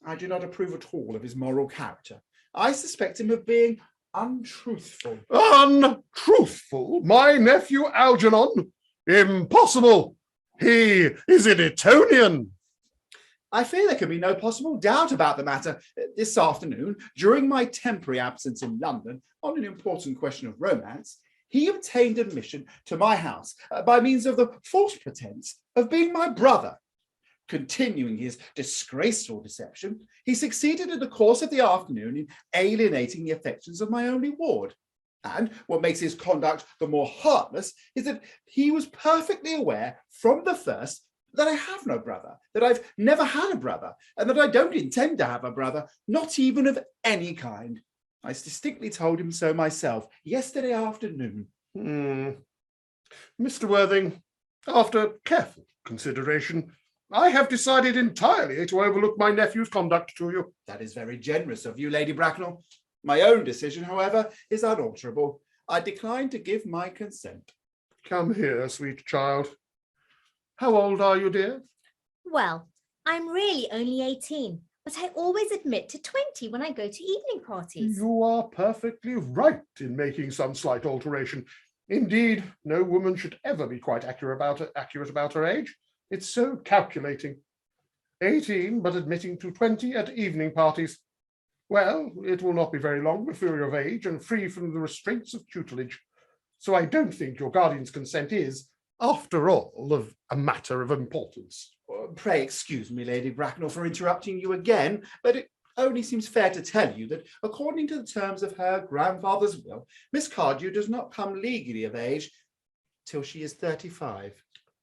[SPEAKER 5] I do not approve at all of his moral character. I suspect him of being untruthful.
[SPEAKER 1] Untruthful? My nephew Algernon? Impossible! He is an Etonian.
[SPEAKER 5] I fear there can be no possible doubt about the matter. This afternoon, during my temporary absence in London on an important question of romance, he obtained admission to my house by means of the false pretense of being my brother. Continuing his disgraceful deception, he succeeded in the course of the afternoon in alienating the affections of my only ward. And what makes his conduct the more heartless is that he was perfectly aware from the first that I have no brother, that I've never had a brother, and that I don't intend to have a brother, not even of any kind. I distinctly told him so myself yesterday afternoon.
[SPEAKER 1] Mr. Worthing, after careful consideration, I have decided entirely to overlook my nephew's conduct to you.
[SPEAKER 5] That is very generous of you, Lady Bracknell. My own decision, however, is unalterable. I decline to give my consent.
[SPEAKER 1] Come here, sweet child. How old are you, dear?
[SPEAKER 8] Well, I'm really only 18, but I always admit to 20 when I go to evening parties.
[SPEAKER 1] You are perfectly right in making some slight alteration. Indeed, no woman should ever be quite accurate about her age. It's so calculating. 18, but admitting to 20 at evening parties. Well, it will not be very long before you're of age and free from the restraints of tutelage. So I don't think your guardian's consent is, after all, a matter of importance.
[SPEAKER 5] Pray excuse me, Lady Bracknell, for interrupting you again, but it only seems fair to tell you that according to the terms of her grandfather's will, Miss Cardew does not come legally of age till she is 35.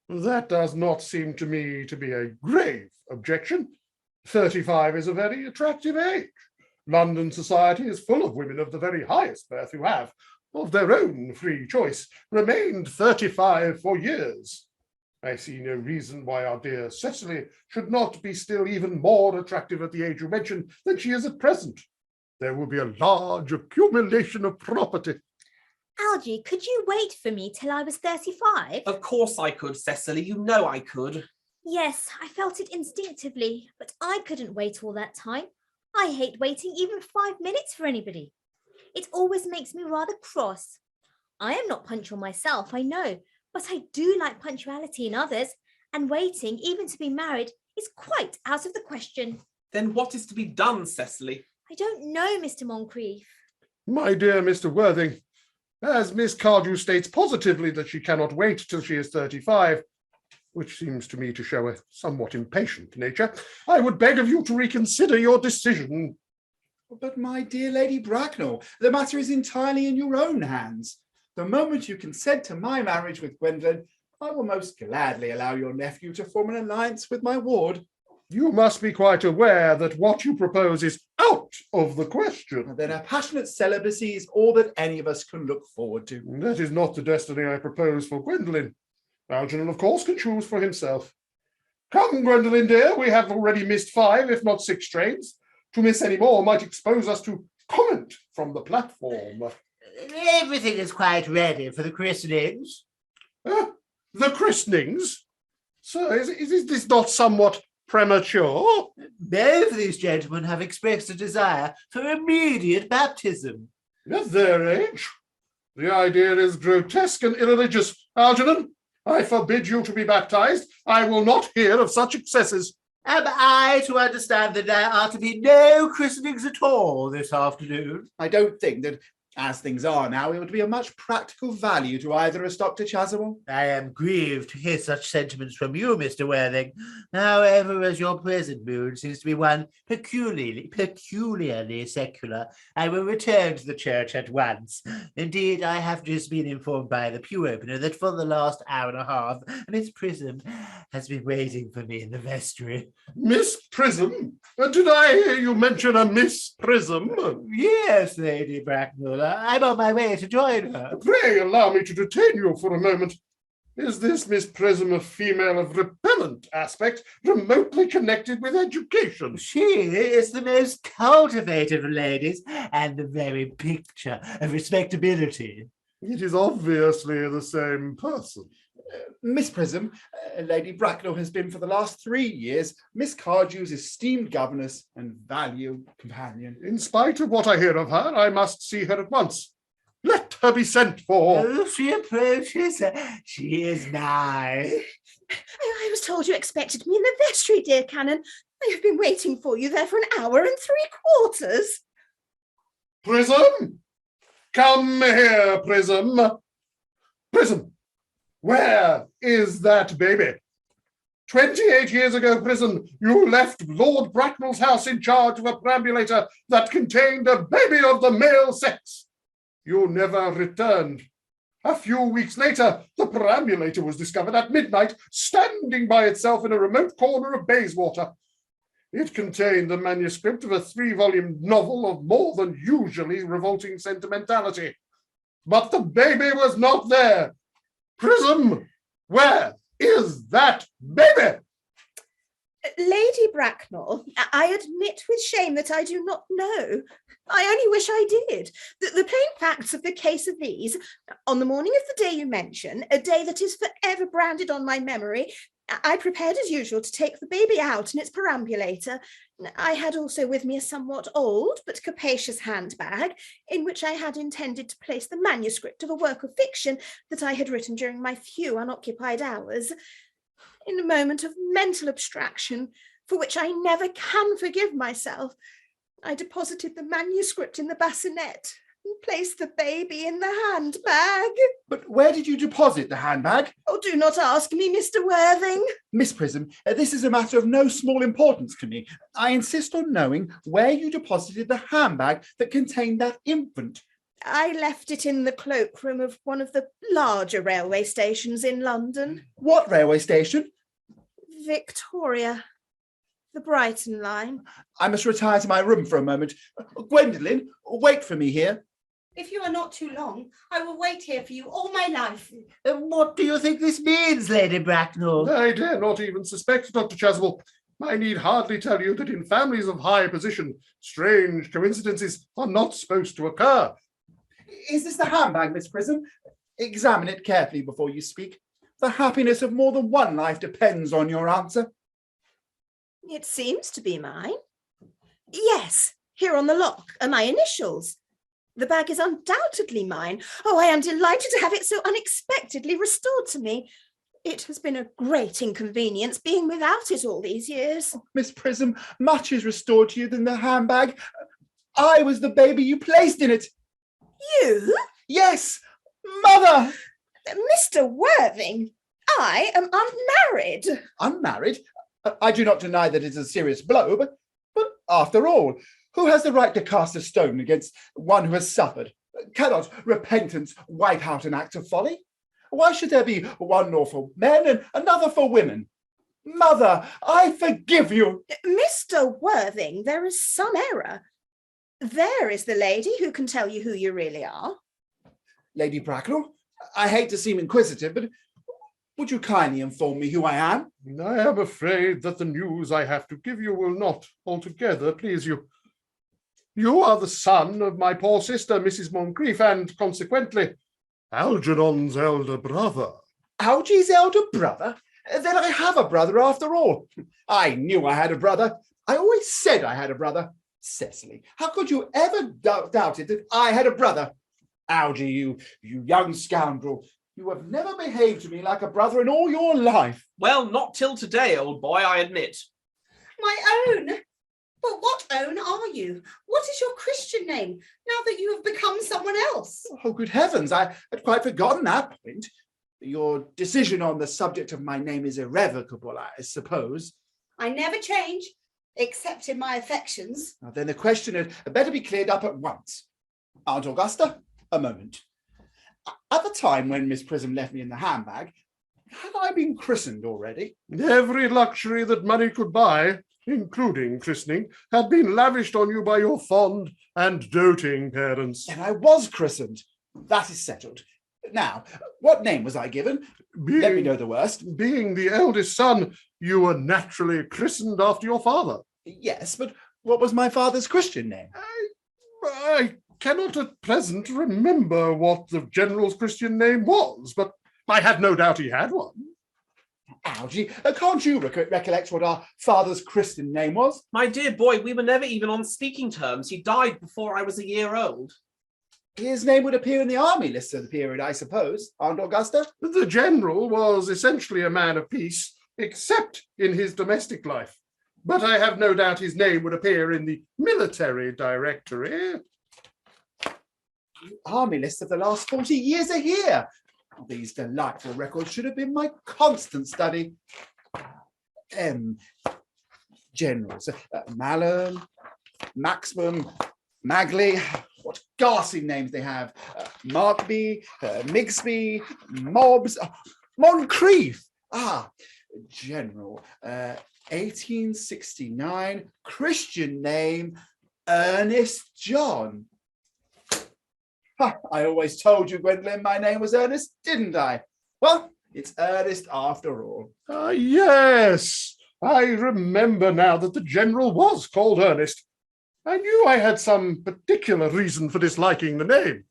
[SPEAKER 1] That does not seem to me to be a grave objection. 35 is a very attractive age. London society is full of women of the very highest birth who have, of their own free choice, remained 35 for years. I see no reason why our dear Cecily should not be still even more attractive at the age you mentioned than she is at present. There will be a large accumulation of property.
[SPEAKER 8] Algy, could you wait for me till I was 35?
[SPEAKER 2] Of course I could, Cecily. You know I could.
[SPEAKER 8] Yes, I felt it instinctively, but I couldn't wait all that time. I hate waiting even 5 minutes for anybody. It always makes me rather cross. I am not punctual myself, I know, but I do like punctuality in others, and waiting, even to be married, is quite out of the question.
[SPEAKER 2] Then what is to be done, Cecily?
[SPEAKER 8] I don't know, Mr. Moncrief.
[SPEAKER 1] My dear Mr. Worthing, as Miss Cardew states positively that she cannot wait till she is 35, which seems to me to show a somewhat impatient nature, I would beg of you to reconsider your decision.
[SPEAKER 5] But my dear Lady Bracknell, the matter is entirely in your own hands. The moment you consent to my marriage with Gwendolen, I will most gladly allow your nephew to form an alliance with my ward.
[SPEAKER 1] You must be quite aware that what you propose is out of the question.
[SPEAKER 5] Then a passionate celibacy is all that any of us can look forward to.
[SPEAKER 1] That is not the destiny I propose for Gwendolen. Algernon, of course, can choose for himself. Come, Gwendolen, dear, we have already missed 5, if not 6 trains. To miss any more might expose us to comment from the platform.
[SPEAKER 3] Everything is quite ready for the christenings.
[SPEAKER 1] The christenings? Sir, is this not somewhat premature?
[SPEAKER 3] Both these gentlemen have expressed a desire for immediate baptism.
[SPEAKER 1] At their age? The idea is grotesque and irreligious. Algernon, I forbid you to be baptized. I will not hear of such excesses.
[SPEAKER 3] Am I to understand that there are to be no christenings at all this afternoon?
[SPEAKER 5] I don't think that, as things are now, it would be of much practical value to either us, Dr. Chasuble.
[SPEAKER 3] I am grieved to hear such sentiments from you, Mr. Worthing. However, as your present mood seems to be one peculiarly secular, I will return to the church at once. Indeed, I have just been informed by the pew opener that for the last hour and a half, Miss Prism has been waiting for me in the vestry.
[SPEAKER 1] Miss Prism? Did I hear you mention a Miss Prism?
[SPEAKER 3] Yes, Lady Bracknell. I'm on my way to join her.
[SPEAKER 1] Pray allow me to detain you for a moment. Is this Miss Prism a female of repellent aspect, remotely connected with education?
[SPEAKER 3] She is the most cultivated of ladies and the very picture of respectability.
[SPEAKER 1] It is obviously the same person.
[SPEAKER 5] Miss Prism, Lady Bracknell has been for the last 3 years Miss Cardew's esteemed governess and valued companion.
[SPEAKER 1] In spite of what I hear of her, I must see her at once. Let her be sent for.
[SPEAKER 9] Oh, she approaches. She is nigh.
[SPEAKER 7] I was told you expected me in the vestry, dear Canon. I have been waiting for you there for an hour and 3/4.
[SPEAKER 1] Prism! Come here, Prism. Prism, where is that baby? 28 years ago, Prism, you left Lord Bracknell's house in charge of a perambulator that contained a baby of the male sex. You never returned. A few weeks later, the perambulator was discovered at midnight, standing by itself in a remote corner of Bayswater. It contained the manuscript of a 3-volume novel of more than usually revolting sentimentality. But the baby was not there. Prism, where is that baby?
[SPEAKER 7] Lady Bracknell, I admit with shame that I do not know. I only wish I did. The plain facts of the case are these. On the morning of the day you mention, a day that is forever branded on my memory, I prepared as usual to take the baby out in its perambulator. I had also with me a somewhat old but capacious handbag in which I had intended to place the manuscript of a work of fiction that I had written during my few unoccupied hours. In a moment of mental abstraction, for which I never can forgive myself, I deposited the manuscript in the bassinet and placed the baby in the handbag.
[SPEAKER 5] But where did you deposit the handbag?
[SPEAKER 7] Oh, do not ask me, Mr. Worthing.
[SPEAKER 5] Miss Prism, this is a matter of no small importance to me. I insist on knowing where you deposited the handbag that contained that infant.
[SPEAKER 7] I left it in the cloakroom of one of the larger railway stations in London.
[SPEAKER 5] What railway station?
[SPEAKER 7] Victoria. The Brighton line.
[SPEAKER 5] I must retire to my room for a moment. Gwendolen, wait for me here.
[SPEAKER 6] If you are not too long, I will wait here for you all my life.
[SPEAKER 9] What do you think this means, Lady Bracknell?
[SPEAKER 1] I dare not even suspect, Dr. Chasuble. I need hardly tell you that in families of high position, strange coincidences are not supposed to occur.
[SPEAKER 5] Is this the handbag, Miss Prism? Examine it carefully before you speak. The happiness of more than one life depends on your answer.
[SPEAKER 7] It seems to be mine. Yes, here on the lock are my initials. The bag is undoubtedly mine. Oh, I am delighted to have it so unexpectedly restored to me. It has been a great inconvenience being without it all these years.
[SPEAKER 5] Miss Prism, much is restored to you than the handbag. I was the baby you placed in it.
[SPEAKER 7] You?
[SPEAKER 5] Yes, Mother!
[SPEAKER 7] Mr. Worthing, I am unmarried.
[SPEAKER 5] Unmarried? I do not deny that it is a serious blow, but after all, who has the right to cast a stone against one who has suffered? Cannot repentance wipe out an act of folly? Why should there be one law for men and another for women? Mother, I forgive you.
[SPEAKER 7] Mr. Worthing, there is some error. There is the lady who can tell you who you really are.
[SPEAKER 5] Lady Bracknell, I hate to seem inquisitive, but would you kindly inform me who I am?
[SPEAKER 1] I am afraid that the news I have to give you will not altogether please you. You are the son of my poor sister, Mrs. Moncrief, and consequently, Algernon's elder brother.
[SPEAKER 5] Algy's elder brother? Then I have a brother after all. I knew I had a brother. I always said I had a brother. Cecily, how could you ever doubt it that I had a brother? Algy, you young scoundrel. You have never behaved to me like a brother in all your life.
[SPEAKER 2] Well, not till today, old boy, I admit.
[SPEAKER 6] My own? But what own are you? What is your Christian name, now that you have become someone else?
[SPEAKER 5] Oh, good heavens, I had quite forgotten that point. Your decision on the subject of my name is irrevocable, I suppose.
[SPEAKER 6] I never change, except in my affections.
[SPEAKER 5] Now, then the question had better be cleared up at once. Aunt Augusta, a moment. At the time when Miss Prism left me in the handbag, had I been christened already?
[SPEAKER 1] Every luxury that money could buy, including christening, had been lavished on you by your fond and doting parents.
[SPEAKER 5] And I was christened. That is settled. Now, what name was I given? Let me know the worst.
[SPEAKER 1] Being the eldest son, you were naturally christened after your father.
[SPEAKER 5] Yes, but what was my father's Christian name?
[SPEAKER 1] I cannot at present remember what the general's Christian name was, but I had no doubt he had one.
[SPEAKER 5] Algy, can't you recollect what our father's Christian name was?
[SPEAKER 2] My dear boy, we were never even on speaking terms. He died before I was a year old.
[SPEAKER 5] His name would appear in the army list of the period, I suppose, Aunt Augusta?
[SPEAKER 1] The general was essentially a man of peace, except in his domestic life. But I have no doubt his name would appear in the military directory.
[SPEAKER 5] Army list of the last 40 years are here. These delightful records should have been my constant study. Generals, Malone, Maximum, Magley, what ghastly names they have. Markby, Migsby, Mobbs, Moncrief. General, 1869, Christian name, Ernest John. I always told you, Gwendolyn, my name was Ernest, didn't I? Well, it's Ernest after all.
[SPEAKER 1] Yes, I remember now that the general was called Earnest. I knew I had some particular reason for disliking the name.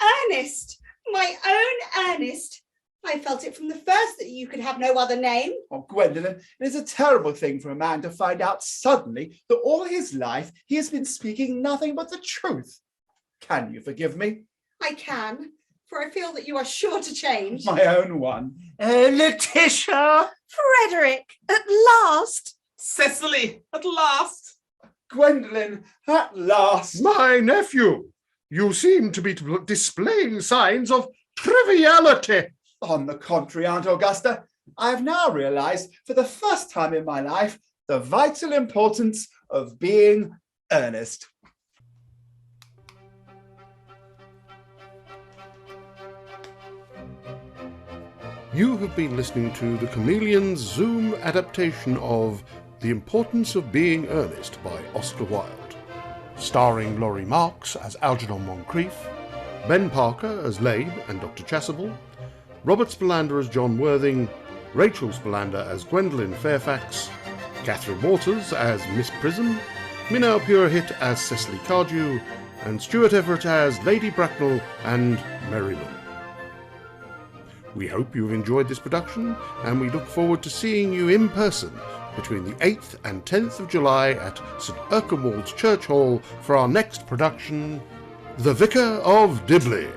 [SPEAKER 6] Ernest, my own Ernest. I felt it from the first that you could have no other name.
[SPEAKER 5] Oh, Gwendolyn, it is a terrible thing for a man to find out suddenly that all his life he has been speaking nothing but the truth. Can you forgive me?
[SPEAKER 6] I can, for I feel that you are sure to change.
[SPEAKER 5] My own one.
[SPEAKER 9] Letitia!
[SPEAKER 6] Frederick, at last.
[SPEAKER 2] Cecily, at last.
[SPEAKER 5] Gwendolyn, at last.
[SPEAKER 1] My nephew, you seem to be displaying signs of triviality.
[SPEAKER 5] On the contrary, Aunt Augusta, I have now realized for the first time in my life the vital importance of being earnest.
[SPEAKER 1] You have been listening to the Chameleon's Zoom adaptation of The Importance of Being Earnest by Oscar Wilde, starring Laurie Marks as Algernon Moncrief, Ben Parker as Labe and Dr. Chasuble, Robert Spalander as John Worthing, Rachel Spalander as Gwendolyn Fairfax, Catherine Waters as Miss Prism, Minal Purahit as Cecily Cardew, and Stuart Everett as Lady Bracknell and Merriman. We hope you've enjoyed this production, and we look forward to seeing you in person between the 8th and 10th of July at St Erkenwald's Church Hall for our next production, The Vicar of Dibley.